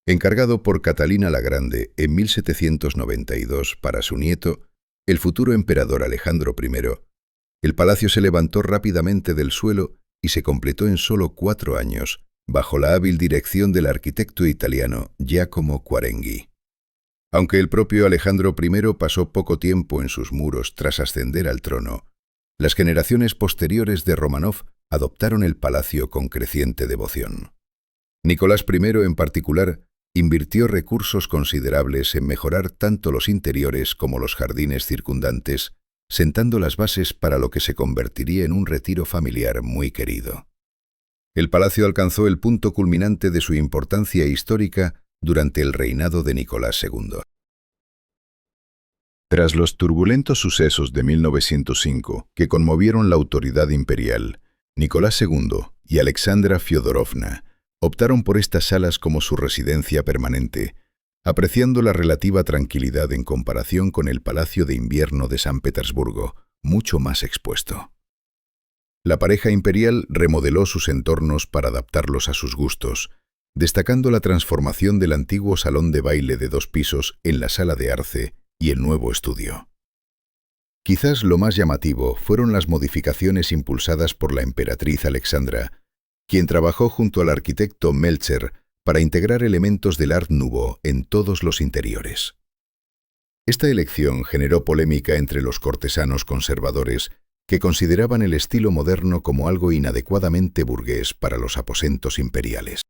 Speaker 1: Encargado por Catalina la Grande en 1792 para su nieto, el futuro emperador Alejandro I, el palacio se levantó rápidamente del suelo y se completó en solo 4 años, bajo la hábil dirección del arquitecto italiano Giacomo Quarenghi. Aunque el propio Alejandro I pasó poco tiempo en sus muros tras ascender al trono, las generaciones posteriores de Románov adoptaron el palacio con creciente devoción. Nicolás I, en particular, invirtió recursos considerables en mejorar tanto los interiores como los jardines circundantes, sentando las bases para lo que se convertiría en un retiro familiar muy querido. El palacio alcanzó el punto culminante de su importancia histórica durante el reinado de Nicolás II. Tras los turbulentos sucesos de 1905 que conmovieron la autoridad imperial, Nicolás II y Alexandra Fyodorovna optaron por estas salas como su residencia permanente, apreciando la relativa tranquilidad en comparación con el Palacio de Invierno de San Petersburgo, mucho más expuesto. La pareja imperial remodeló sus entornos para adaptarlos a sus gustos, destacando la transformación del antiguo salón de baile de 2 pisos en la sala de arce y el nuevo estudio. Quizás lo más llamativo fueron las modificaciones impulsadas por la emperatriz Alexandra, quien trabajó junto al arquitecto Meltzer para integrar elementos del Art Nouveau en todos los interiores. Esta elección generó polémica entre los cortesanos conservadores que consideraban el estilo moderno como algo inadecuadamente burgués para los aposentos imperiales.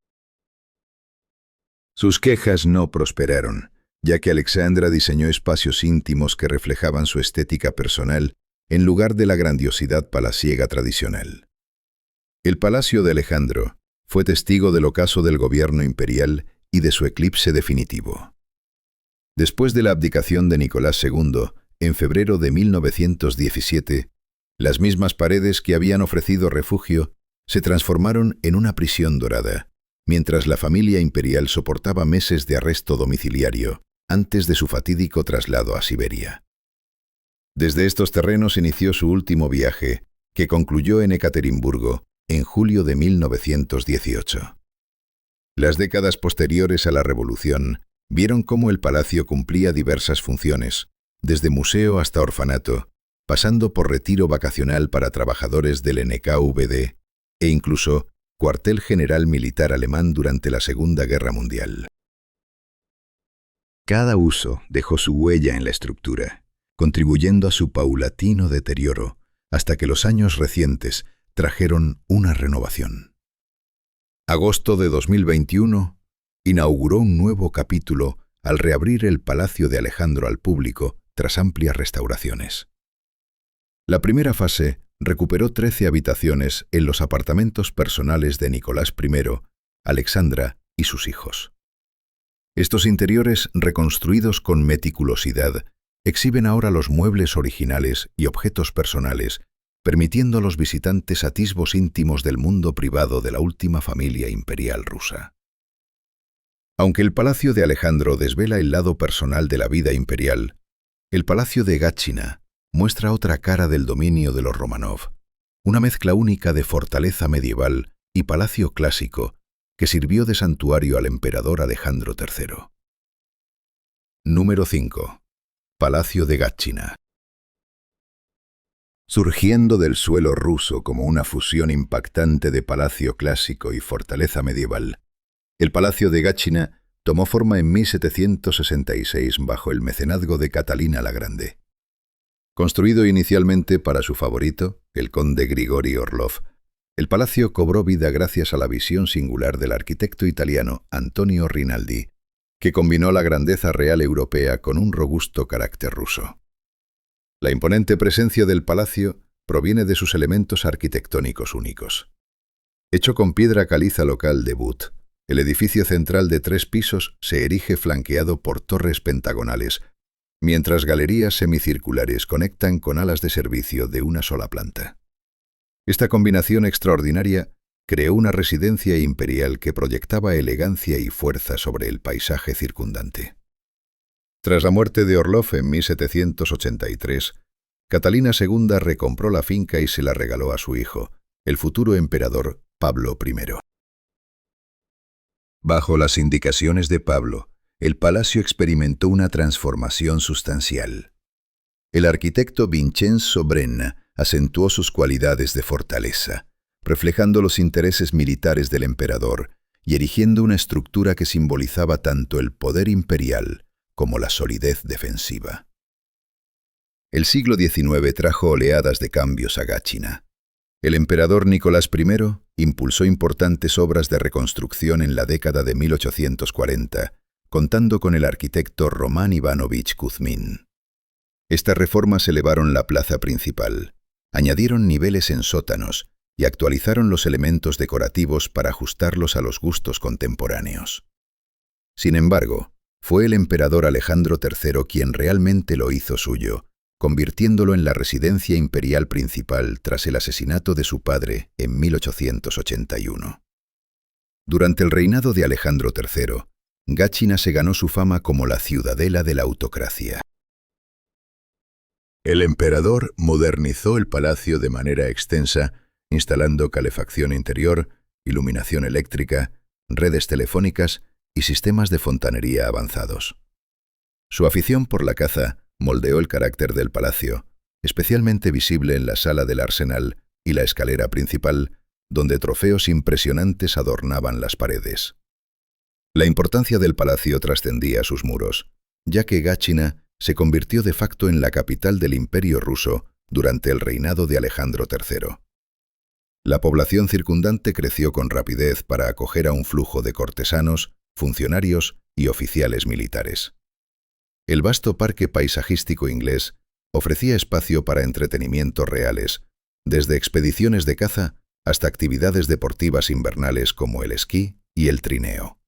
Speaker 1: Sus quejas no prosperaron, ya que Alexandra diseñó espacios íntimos que reflejaban su estética personal en lugar de la grandiosidad palaciega tradicional. El Palacio de Alejandro fue testigo del ocaso del gobierno imperial y de su eclipse definitivo. Después de la abdicación de Nicolás II, en febrero de 1917, las mismas paredes que habían ofrecido refugio se transformaron en una prisión dorada, mientras la familia imperial soportaba meses de arresto domiciliario antes de su fatídico traslado a Siberia. Desde estos terrenos inició su último viaje, que concluyó en Ekaterimburgo en julio de 1918. Las décadas posteriores a la Revolución vieron cómo el palacio cumplía diversas funciones, desde museo hasta orfanato, pasando por retiro vacacional para trabajadores del NKVD e incluso cuartel general militar alemán durante la Segunda Guerra Mundial. Cada uso dejó su huella en la estructura,
Speaker 2: contribuyendo a su paulatino deterioro, hasta que los años recientes trajeron una renovación. Agosto de 2021 inauguró un nuevo capítulo al reabrir el Palacio de Alejandro al público tras amplias restauraciones. La primera fase recuperó 13 habitaciones en los apartamentos personales de Nicolás I, Alexandra y sus hijos. Estos interiores, reconstruidos con meticulosidad, exhiben ahora los muebles originales y objetos personales, permitiendo a los visitantes atisbos íntimos del mundo privado de la última familia imperial rusa. Aunque el Palacio de Alejandro desvela el lado personal de la vida imperial, el Palacio de Gatchina muestra otra cara del dominio de los Románov, una mezcla única de fortaleza medieval y palacio clásico que sirvió de santuario al emperador Alejandro III. Número 5. Palacio de Gatchina. Surgiendo del suelo ruso como una fusión impactante de palacio clásico y fortaleza medieval, el Palacio de Gatchina tomó forma en 1766 bajo el mecenazgo de Catalina la Grande. Construido inicialmente para su favorito, el conde Grigori Orlov, el palacio cobró vida gracias a la visión singular del arquitecto italiano Antonio Rinaldi, que combinó la grandeza real europea con un robusto carácter ruso. La imponente presencia del palacio proviene de sus elementos arquitectónicos únicos. Hecho con piedra caliza local de Butte, el edificio central de 3 pisos se erige flanqueado por torres pentagonales, mientras galerías semicirculares conectan con alas de servicio de una sola planta. Esta combinación extraordinaria creó una residencia imperial que proyectaba elegancia y fuerza sobre el paisaje circundante. Tras la muerte de Orlov en 1783, Catalina II recompró la finca y se la regaló a su hijo, el futuro emperador Pablo I. Bajo las indicaciones de Pablo, el palacio experimentó una transformación sustancial. El arquitecto Vincenzo Brenna acentuó sus cualidades de fortaleza, reflejando los intereses militares del emperador y erigiendo una estructura que simbolizaba tanto el poder imperial como la solidez defensiva. El siglo XIX trajo oleadas de cambios a Gatchina. El emperador Nicolás I impulsó importantes obras de reconstrucción en la década de 1840, contando con el arquitecto Román Ivanovich Kuzmin. Estas reformas elevaron la plaza principal, añadieron niveles en sótanos y actualizaron los elementos decorativos para ajustarlos a los gustos contemporáneos. Sin embargo, fue el emperador Alejandro III quien realmente lo hizo suyo, convirtiéndolo en la residencia imperial principal tras el asesinato de su padre en 1881. Durante el reinado de Alejandro III, Gatchina se ganó su fama como la ciudadela de la autocracia. El emperador modernizó el palacio de manera extensa, instalando calefacción interior, iluminación eléctrica, redes telefónicas y sistemas de fontanería avanzados. Su afición por la caza moldeó el carácter del palacio, especialmente visible en la sala del arsenal y la escalera principal, donde trofeos impresionantes adornaban las paredes. La importancia del palacio trascendía sus muros, ya que Gatchina se convirtió de facto en la capital del Imperio ruso durante el reinado de Alejandro III. La población circundante creció con rapidez para acoger a un flujo de cortesanos, funcionarios y oficiales militares. El vasto parque paisajístico inglés ofrecía espacio para entretenimientos reales, desde expediciones de caza hasta actividades deportivas invernales como el esquí y el trineo.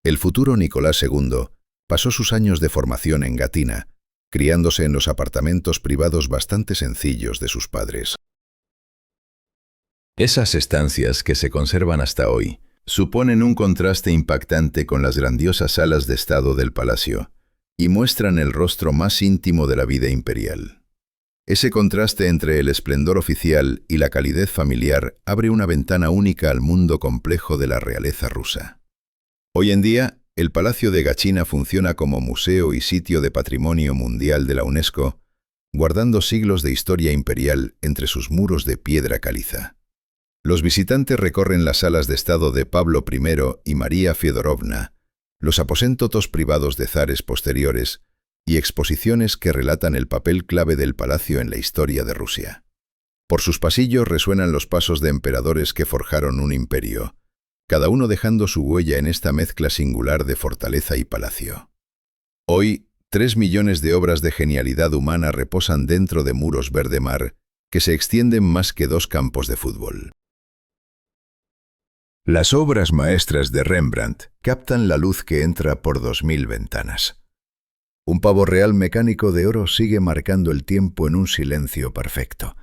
Speaker 2: El futuro Nicolás II pasó sus años de formación en Gatchina, criándose en los apartamentos privados bastante sencillos de sus padres. Esas estancias que se conservan hasta hoy suponen un contraste impactante con las grandiosas salas de estado del palacio y muestran el rostro más íntimo de la vida imperial. Ese contraste entre el esplendor oficial y la calidez familiar abre una ventana única al mundo complejo de la realeza rusa. Hoy en día, el Palacio de Gatchina funciona como museo y sitio de patrimonio mundial de la UNESCO, guardando siglos de historia imperial entre sus muros de piedra caliza. Los visitantes recorren las salas de estado de Pablo I y María Feodorovna, los aposentos privados de zares posteriores,
Speaker 1: y exposiciones que relatan el papel clave del palacio en la historia de Rusia. Por sus pasillos resuenan los pasos de emperadores que forjaron un imperio, cada uno dejando su huella en esta mezcla singular de fortaleza y palacio. Hoy, 3 millones de obras de genialidad humana reposan dentro de muros verde mar que se extienden más que 2 campos de fútbol. Las obras maestras de Rembrandt captan la luz que entra por 2000 ventanas. Un pavo real mecánico de oro sigue marcando el tiempo en un silencio perfecto,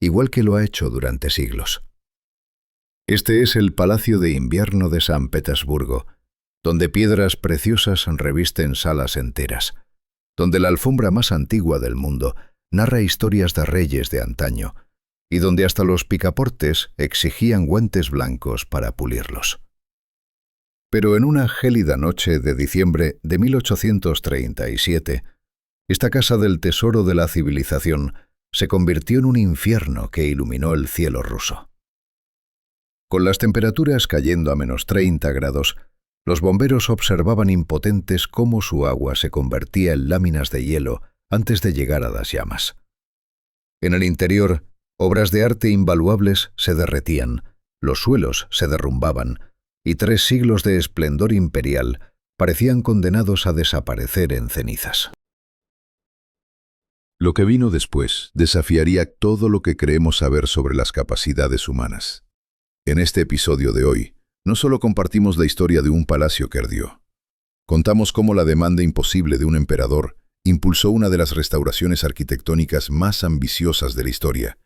Speaker 1: igual que lo ha hecho durante siglos. Este es el Palacio de Invierno de San Petersburgo, donde piedras preciosas revisten salas enteras, donde la alfombra más antigua del mundo narra historias de reyes de antaño, y donde hasta los picaportes exigían guantes blancos para pulirlos. Pero en una gélida noche de diciembre de 1837, esta casa del tesoro de la civilización se convirtió en un infierno que iluminó el cielo ruso. Con las temperaturas cayendo a -30 grados, los bomberos observaban impotentes cómo su agua se convertía en láminas de hielo antes de llegar a las llamas. En el interior, obras de arte invaluables se derretían, los suelos se derrumbaban, y 3 siglos de esplendor imperial parecían condenados a desaparecer en cenizas. Lo que vino después desafiaría todo lo que creemos saber sobre las capacidades humanas. En este episodio de hoy, no solo compartimos la historia de un palacio que ardió, contamos cómo la demanda imposible de un emperador impulsó una de las restauraciones arquitectónicas más ambiciosas de la historia,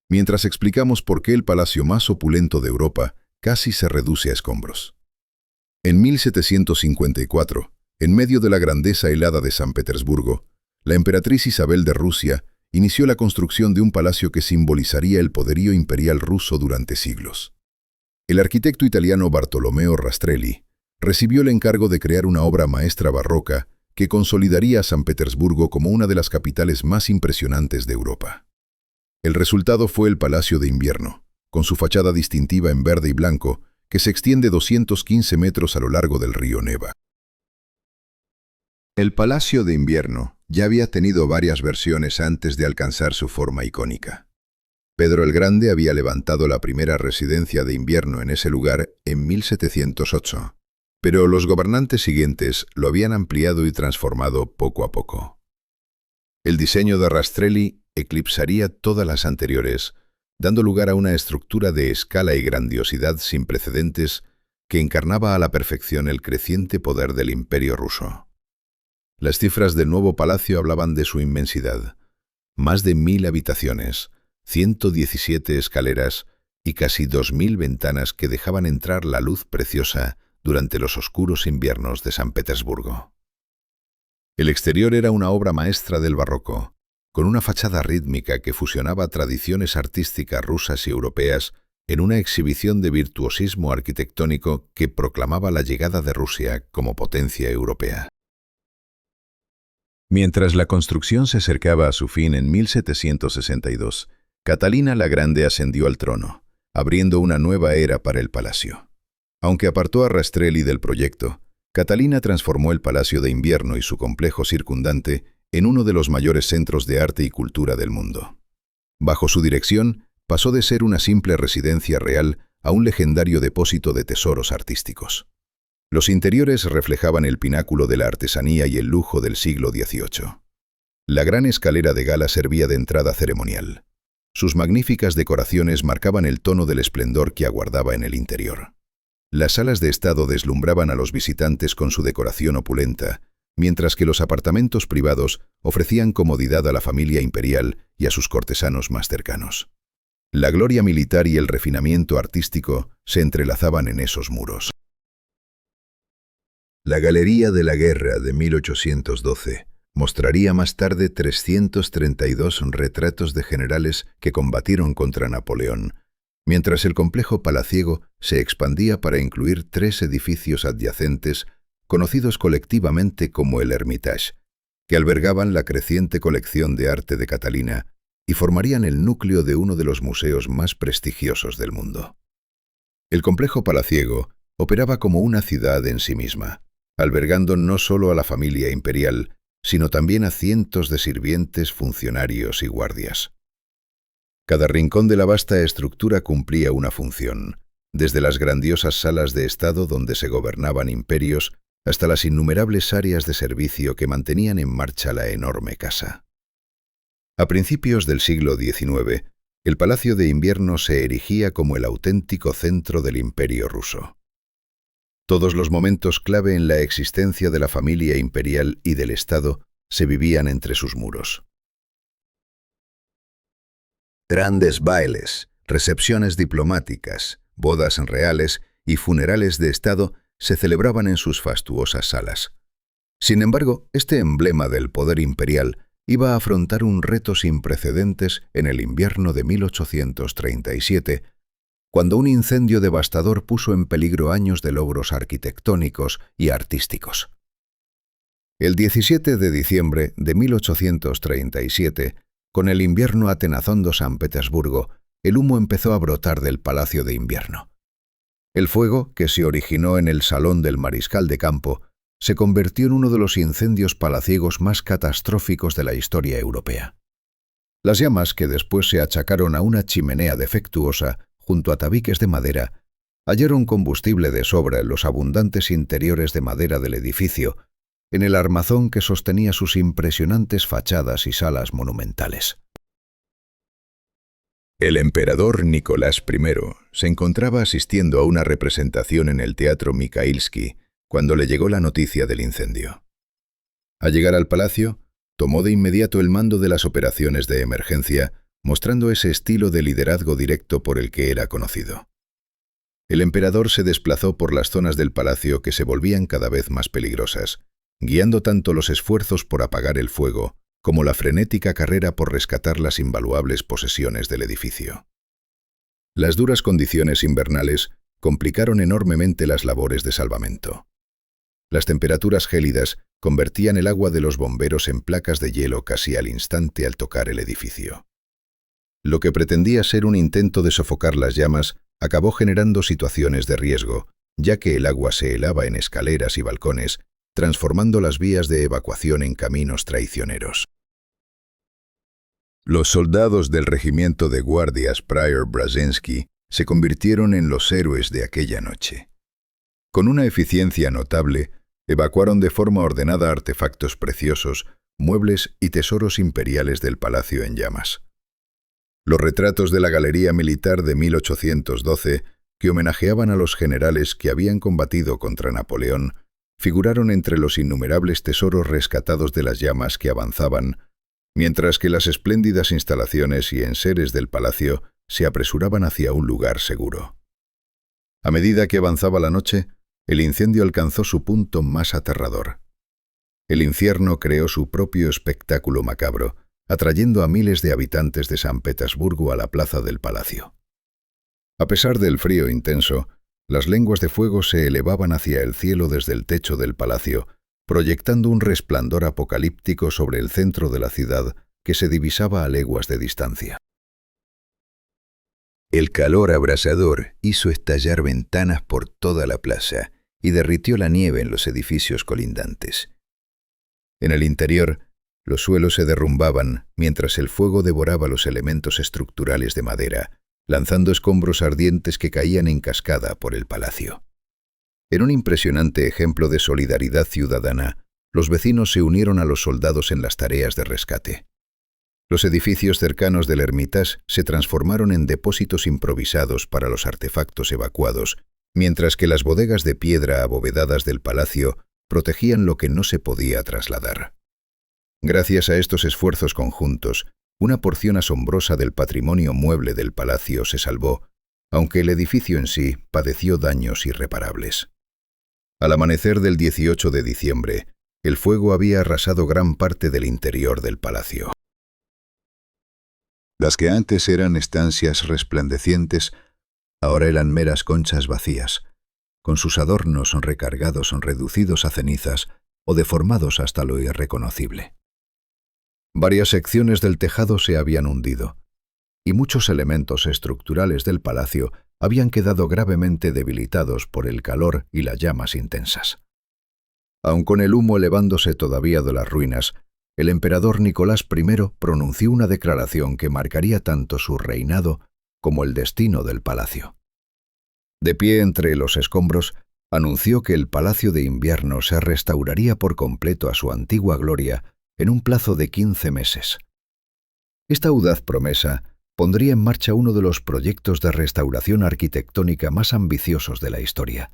Speaker 1: mientras explicamos por qué el palacio más opulento de Europa casi se reduce a escombros. En 1754, en medio de la grandeza helada de San Petersburgo, la emperatriz Isabel de Rusia inició la construcción de un palacio que simbolizaría el poderío imperial ruso durante siglos. El arquitecto italiano Bartolomeo Rastrelli recibió el encargo de crear una obra maestra barroca que consolidaría a San Petersburgo como una de las capitales más impresionantes de Europa. El resultado fue el Palacio de Invierno, con su fachada distintiva en verde y blanco, que se extiende 215 metros a lo largo del río Neva. El Palacio de Invierno ya había tenido varias versiones antes de alcanzar su forma icónica. Pedro el Grande había levantado la primera residencia de invierno en ese lugar en 1708, pero los gobernantes siguientes lo habían ampliado y transformado poco a poco. El diseño de Rastrelli eclipsaría todas las anteriores, dando lugar a una estructura de escala y grandiosidad sin precedentes que encarnaba a la perfección el creciente poder del Imperio ruso. Las cifras del nuevo palacio hablaban de su inmensidad: más de 1000 habitaciones, 117 escaleras y casi 2000 ventanas que dejaban entrar la luz preciosa durante los oscuros inviernos de San Petersburgo. El exterior era una obra maestra del barroco, con una fachada rítmica que fusionaba tradiciones artísticas rusas y europeas en una exhibición de virtuosismo arquitectónico que proclamaba la llegada de Rusia como potencia europea. Mientras la construcción se acercaba a su fin en 1762, Catalina la Grande ascendió al trono, abriendo una nueva era para el palacio. Aunque apartó a Rastrelli del proyecto, Catalina transformó el Palacio de Invierno y su complejo circundante en uno de los mayores centros de arte y cultura del mundo. Bajo su dirección, pasó de ser una simple residencia real a un legendario depósito de tesoros artísticos. Los interiores reflejaban el pináculo de la artesanía y el lujo del siglo XVIII. La gran escalera de gala servía de entrada ceremonial. Sus magníficas decoraciones marcaban el tono del esplendor que aguardaba en el interior. Las salas de estado deslumbraban a los visitantes con su decoración opulenta, mientras que los apartamentos privados ofrecían comodidad a la familia imperial y a sus cortesanos más cercanos. La gloria militar y el refinamiento artístico se entrelazaban en esos muros. La Galería de la Guerra de 1812 mostraría más tarde 332 retratos de generales que combatieron contra Napoleón, mientras el complejo palaciego se expandía para incluir 3 edificios adyacentes conocidos colectivamente como el Hermitage, que albergaban la creciente colección de arte de Catalina y formarían el núcleo de uno de los museos más prestigiosos del mundo. El complejo palaciego operaba como una ciudad en sí misma, albergando no solo a la familia imperial, sino también a cientos de sirvientes, funcionarios y guardias. Cada rincón de la vasta estructura cumplía una función, desde las grandiosas salas de Estado donde se gobernaban imperios hasta las innumerables áreas de servicio que mantenían en marcha la enorme casa. A principios del siglo XIX, el Palacio de Invierno se erigía como el auténtico centro del Imperio ruso. Todos los momentos clave en la existencia de la familia imperial y del Estado se vivían entre sus muros.
Speaker 2: Grandes bailes, recepciones diplomáticas, bodas reales y funerales de Estado se celebraban en sus fastuosas salas. Sin embargo, este emblema del poder imperial iba a afrontar un reto sin precedentes en el invierno de 1837, cuando un incendio devastador puso en peligro años de logros arquitectónicos y artísticos. El 17 de diciembre de 1837, con el invierno atenazando San Petersburgo, el humo empezó a brotar del Palacio de Invierno. El fuego, que se originó en el Salón del Mariscal de Campo, se convirtió en uno de los incendios palaciegos más catastróficos de la historia europea. Las llamas, que después se achacaron a una chimenea defectuosa junto a tabiques de madera, hallaron combustible de sobra en los abundantes interiores de madera del edificio, en el armazón que sostenía sus impresionantes fachadas y salas monumentales.
Speaker 1: El emperador Nicolás I se encontraba asistiendo a una representación en el Teatro Mikhailsky cuando le llegó la noticia del incendio. Al llegar al palacio, tomó de inmediato el mando de las operaciones de emergencia, mostrando ese estilo de liderazgo directo por el que era conocido. El emperador se desplazó por las zonas del palacio que se volvían cada vez más peligrosas, guiando tanto los esfuerzos por apagar el fuego como la frenética carrera por rescatar las invaluables posesiones del edificio. Las duras condiciones invernales complicaron enormemente las labores de salvamento. Las temperaturas gélidas convertían el agua de los bomberos en placas de hielo casi al instante al tocar el edificio. Lo que pretendía ser un intento de sofocar las llamas acabó generando situaciones de riesgo, ya que el agua se helaba en escaleras y balcones, transformando las vías de evacuación en caminos traicioneros. Los soldados del regimiento de guardias Pryor-Brzezinski se convirtieron en los héroes de aquella noche. Con una eficiencia notable, evacuaron de forma ordenada artefactos preciosos, muebles y tesoros imperiales del palacio en llamas. Los retratos de la Galería Militar de 1812, que homenajeaban a los generales que habían combatido contra Napoleón, figuraron entre los innumerables tesoros rescatados de las llamas que avanzaban, mientras que las espléndidas instalaciones y enseres del palacio se apresuraban hacia un lugar seguro. A medida que avanzaba la noche, el incendio alcanzó su punto más aterrador. El infierno creó su propio espectáculo macabro, atrayendo a miles de habitantes de San Petersburgo a la plaza del palacio. A pesar del frío intenso, las lenguas de fuego se elevaban hacia el cielo desde el techo del palacio, proyectando un resplandor apocalíptico sobre el centro de la ciudad que se divisaba a leguas de distancia. El calor abrasador hizo estallar ventanas por toda la plaza y derritió la nieve en los edificios colindantes. En el interior, los suelos se derrumbaban mientras el fuego devoraba los elementos estructurales de madera, lanzando escombros ardientes que caían en cascada por el palacio. En un impresionante ejemplo de solidaridad ciudadana, los vecinos se unieron a los soldados en las tareas de rescate. Los edificios cercanos del Hermitage se transformaron en depósitos improvisados para los artefactos evacuados, mientras que las bodegas de piedra abovedadas del palacio protegían lo que no se podía trasladar. Gracias a estos esfuerzos conjuntos, una porción asombrosa del patrimonio mueble del palacio se salvó, aunque el edificio en sí padeció daños irreparables. Al amanecer del 18 de diciembre, el fuego había arrasado gran parte del interior del palacio. Las que antes eran estancias resplandecientes, ahora eran meras conchas vacías, con sus adornos recargados reducidos a cenizas o deformados hasta lo irreconocible. Varias secciones del tejado se habían hundido, y muchos elementos estructurales del palacio habían quedado gravemente debilitados por el calor y las llamas intensas.
Speaker 3: Aun con el humo elevándose todavía de las ruinas, el emperador Nicolás I pronunció una declaración que marcaría tanto su reinado como el destino del palacio. De pie entre los escombros, anunció que el Palacio de Invierno se restauraría por completo a su antigua gloria en un plazo de 15 meses. Esta audaz promesa pondría en marcha uno de los proyectos de restauración arquitectónica más ambiciosos de la historia,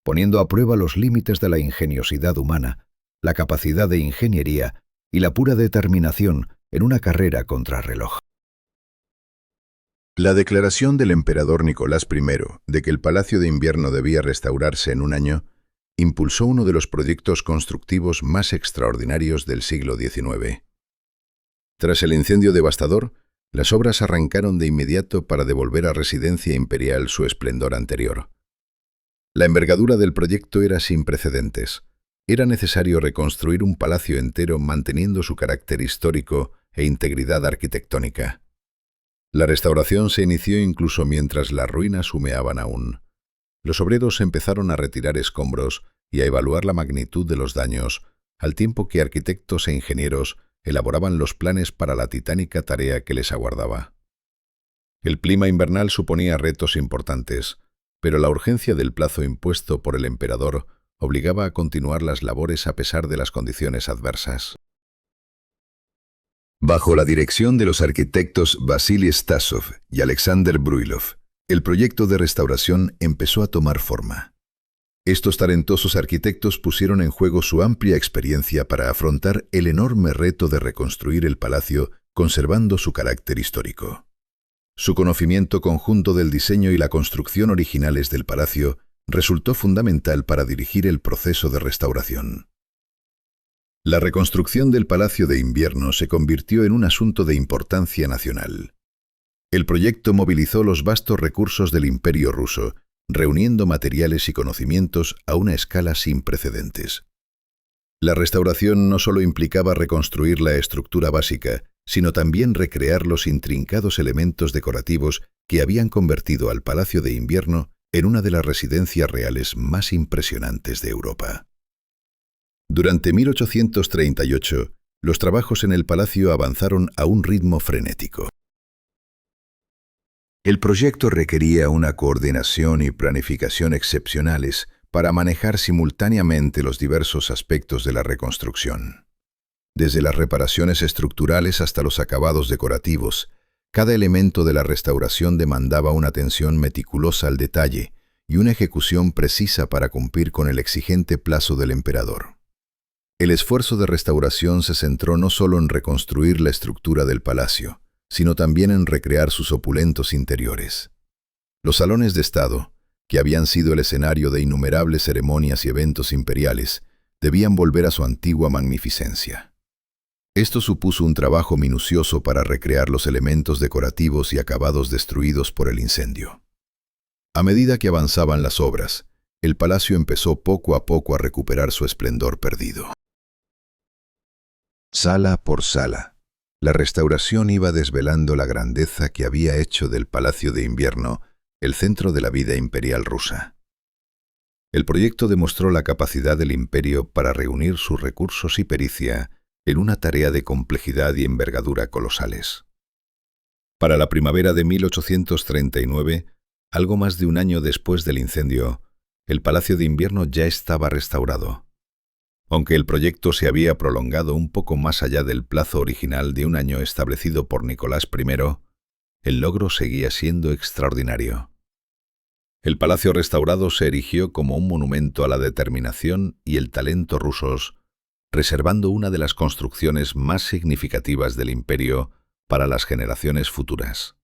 Speaker 3: poniendo a prueba los límites de la ingeniosidad humana, la capacidad de ingeniería y la pura determinación en una carrera contrarreloj.
Speaker 2: La declaración del emperador Nicolás I de que el Palacio de Invierno debía restaurarse en un año impulsó uno de los proyectos constructivos más extraordinarios del siglo XIX. Tras el incendio devastador, las obras arrancaron de inmediato para devolver a Residencia Imperial su esplendor anterior. La envergadura del proyecto era sin precedentes. Era necesario reconstruir un palacio entero manteniendo su carácter histórico e integridad arquitectónica. La restauración se inició incluso mientras las ruinas humeaban aún. Los obreros empezaron a retirar escombros y a evaluar la magnitud de los daños, al tiempo que arquitectos e ingenieros elaboraban los planes para la titánica tarea que les aguardaba. El clima invernal suponía retos importantes, pero la urgencia del plazo impuesto por el emperador obligaba a continuar las labores a pesar de las condiciones adversas. Bajo la dirección de los arquitectos Vasily Stasov y Alexander Bruilov, el proyecto de restauración empezó a tomar forma. Estos talentosos arquitectos pusieron en juego su amplia experiencia para afrontar el enorme reto de reconstruir el palacio conservando su carácter histórico. Su conocimiento conjunto del diseño y la construcción originales del palacio resultó fundamental para dirigir el proceso de restauración. La reconstrucción del Palacio de Invierno se convirtió en un asunto de importancia nacional. El proyecto movilizó los vastos recursos del Imperio ruso, reuniendo materiales y conocimientos a una escala sin precedentes. La restauración no solo implicaba reconstruir la estructura básica, sino también recrear los intrincados elementos decorativos que habían convertido al Palacio de Invierno en una de las residencias reales más impresionantes de Europa. Durante 1838, los trabajos en el palacio avanzaron a un ritmo frenético. El proyecto requería una coordinación y planificación excepcionales para manejar simultáneamente los diversos aspectos de la reconstrucción. Desde las reparaciones estructurales hasta los acabados decorativos, cada elemento de la restauración demandaba una atención meticulosa al detalle y una ejecución precisa para cumplir con el exigente plazo del emperador. El esfuerzo de restauración se centró no solo en reconstruir la estructura del palacio, sino también en recrear sus opulentos interiores. Los salones de Estado, que habían sido el escenario de innumerables ceremonias y eventos imperiales, debían volver a su antigua magnificencia. Esto supuso un trabajo minucioso para recrear los elementos decorativos y acabados destruidos por el incendio. A medida que avanzaban las obras, el palacio empezó poco a poco a recuperar su esplendor perdido. Sala por sala, la restauración iba desvelando la grandeza que había hecho del Palacio de Invierno el centro de la vida imperial rusa. El proyecto demostró la capacidad del imperio para reunir sus recursos y pericia en una tarea de complejidad y envergadura colosales. Para la primavera de 1839, algo más de un año después del incendio, el Palacio de Invierno ya estaba restaurado. Aunque el proyecto se había prolongado un poco más allá del plazo original de un año establecido por Nicolás I, el logro seguía siendo extraordinario. El palacio restaurado se erigió como un monumento a la determinación y el talento rusos, reservando una de las construcciones más significativas del imperio para las generaciones futuras.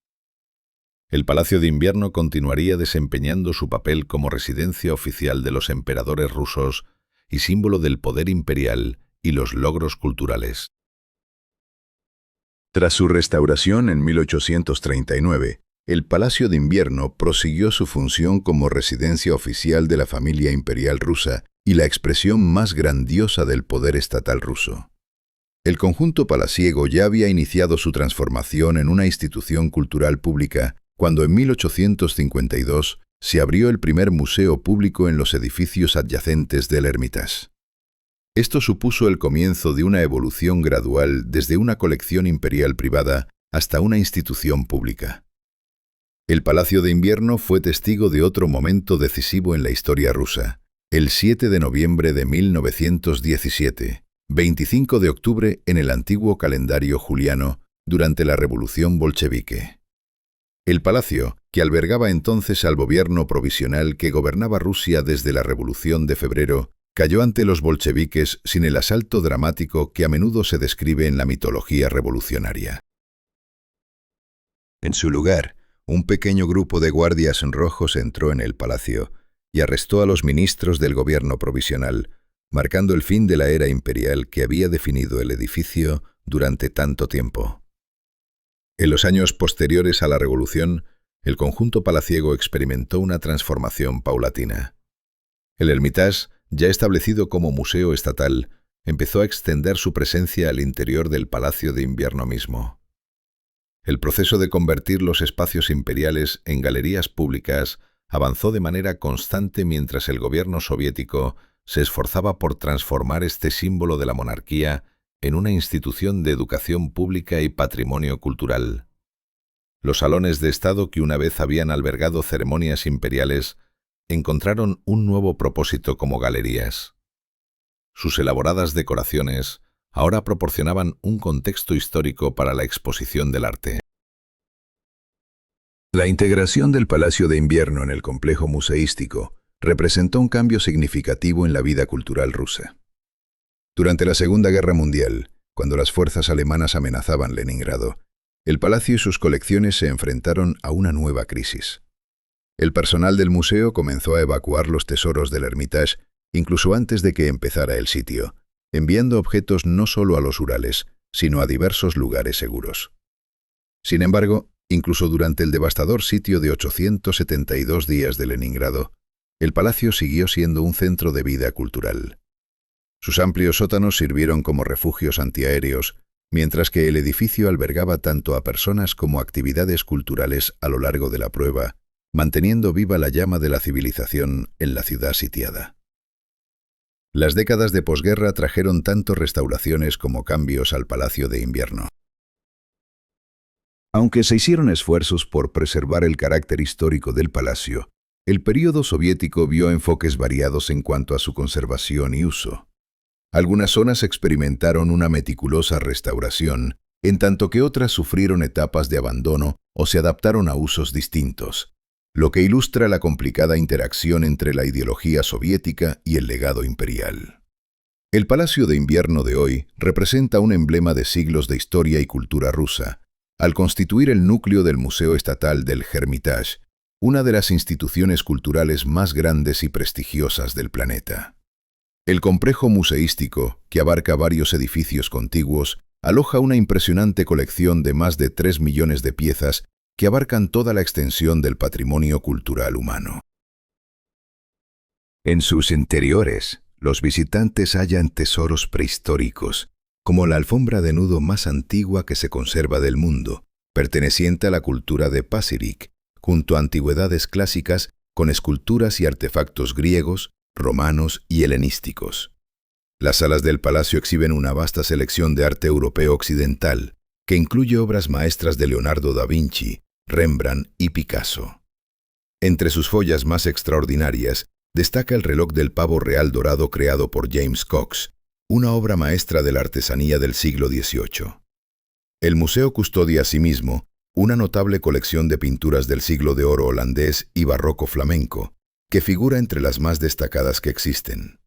Speaker 2: El Palacio de Invierno continuaría desempeñando su papel como residencia oficial de los emperadores rusos y símbolo del poder imperial y los logros culturales. Tras su restauración en 1839, el Palacio de Invierno prosiguió su función como residencia oficial de la familia imperial rusa y la expresión más grandiosa del poder estatal ruso. El conjunto palaciego ya había iniciado su transformación en una institución cultural pública cuando en 1852 se abrió el primer museo público en los edificios adyacentes del Hermitage.
Speaker 1: Esto supuso el comienzo de una evolución gradual desde una colección imperial privada hasta una institución pública. El Palacio de Invierno fue testigo de otro momento decisivo en la historia rusa. El 7 de noviembre de 1917, 25 de octubre en el antiguo calendario juliano, durante la Revolución Bolchevique. El palacio, que albergaba entonces al gobierno provisional que gobernaba Rusia desde la Revolución de Febrero, cayó ante los bolcheviques sin el asalto dramático que a menudo se describe en la mitología revolucionaria.
Speaker 2: En su lugar, un pequeño grupo de guardias rojos entró en el palacio y arrestó a los ministros del gobierno provisional, marcando el fin de la era imperial que había definido el edificio durante tanto tiempo. En los años posteriores a la Revolución, el conjunto palaciego experimentó una transformación paulatina. El Hermitage, ya establecido como museo estatal, empezó a extender su presencia al interior del Palacio de Invierno mismo. El proceso de convertir los espacios imperiales en galerías públicas avanzó de manera constante mientras el gobierno soviético se esforzaba por transformar este símbolo de la monarquía en una institución de educación pública y patrimonio cultural. Los salones de Estado que una vez habían albergado ceremonias imperiales encontraron un nuevo propósito como galerías. Sus elaboradas decoraciones ahora proporcionaban un contexto histórico para la exposición del arte.
Speaker 3: La integración del Palacio de Invierno en el complejo museístico representó un cambio significativo en la vida cultural rusa.
Speaker 2: Durante la Segunda Guerra Mundial, cuando las fuerzas alemanas amenazaban Leningrado, el palacio y sus colecciones se enfrentaron a una nueva crisis. El personal del museo comenzó a evacuar los tesoros del Hermitage incluso antes de que empezara el sitio, enviando objetos no solo a los Urales, sino a diversos lugares seguros. Sin embargo, incluso durante el devastador sitio de 872 días de Leningrado, el palacio siguió siendo un centro de vida cultural. Sus amplios sótanos sirvieron como refugios antiaéreos, mientras que el edificio albergaba tanto a personas como actividades culturales a lo largo de la prueba, manteniendo viva la llama de la civilización en la ciudad sitiada. Las décadas de posguerra trajeron tanto restauraciones como cambios al Palacio de Invierno.
Speaker 3: Aunque se hicieron esfuerzos por preservar el carácter histórico del palacio, el período soviético vio enfoques variados en cuanto a su conservación y uso. Algunas zonas experimentaron una meticulosa restauración, en tanto que otras sufrieron etapas de abandono o se adaptaron a usos distintos, lo que ilustra la complicada interacción entre la ideología soviética y el legado imperial. El Palacio de Invierno de hoy representa un emblema de siglos de historia y cultura rusa, al constituir el núcleo del Museo Estatal del Hermitage, una de las instituciones culturales más grandes y prestigiosas del planeta. El complejo museístico, que abarca varios edificios contiguos, aloja una impresionante colección de más de 3 millones de piezas que abarcan toda la extensión del patrimonio cultural humano.
Speaker 2: En sus interiores, los visitantes hallan tesoros prehistóricos, como la alfombra de nudo más antigua que se conserva del mundo, perteneciente a la cultura de Pazyryk, junto a antigüedades clásicas con esculturas y artefactos griegos, romanos y helenísticos. Las salas del palacio exhiben una vasta selección de arte europeo occidental, que incluye obras maestras de Leonardo da Vinci, Rembrandt y Picasso. Entre sus joyas más extraordinarias, destaca el reloj del pavo real dorado creado por James Cox, una obra maestra de la artesanía del siglo XVIII. El museo custodia asimismo una notable colección de pinturas del siglo de oro holandés y barroco flamenco, que figura entre las más destacadas que existen.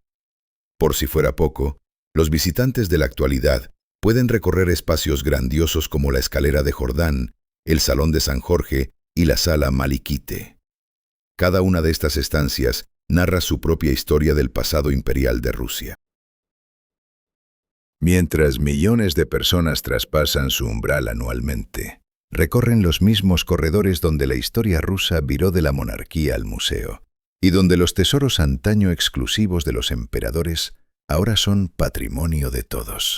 Speaker 2: Por si fuera poco, los visitantes de la actualidad pueden recorrer espacios grandiosos como la Escalera de Jordán, el Salón de San Jorge y la Sala Malikite. Cada una de estas estancias narra su propia historia del pasado imperial de Rusia. Mientras millones de personas traspasan su umbral anualmente, recorren los mismos corredores donde la historia rusa viró de la monarquía al museo, y donde los tesoros antaño exclusivos de los emperadores ahora son patrimonio de todos.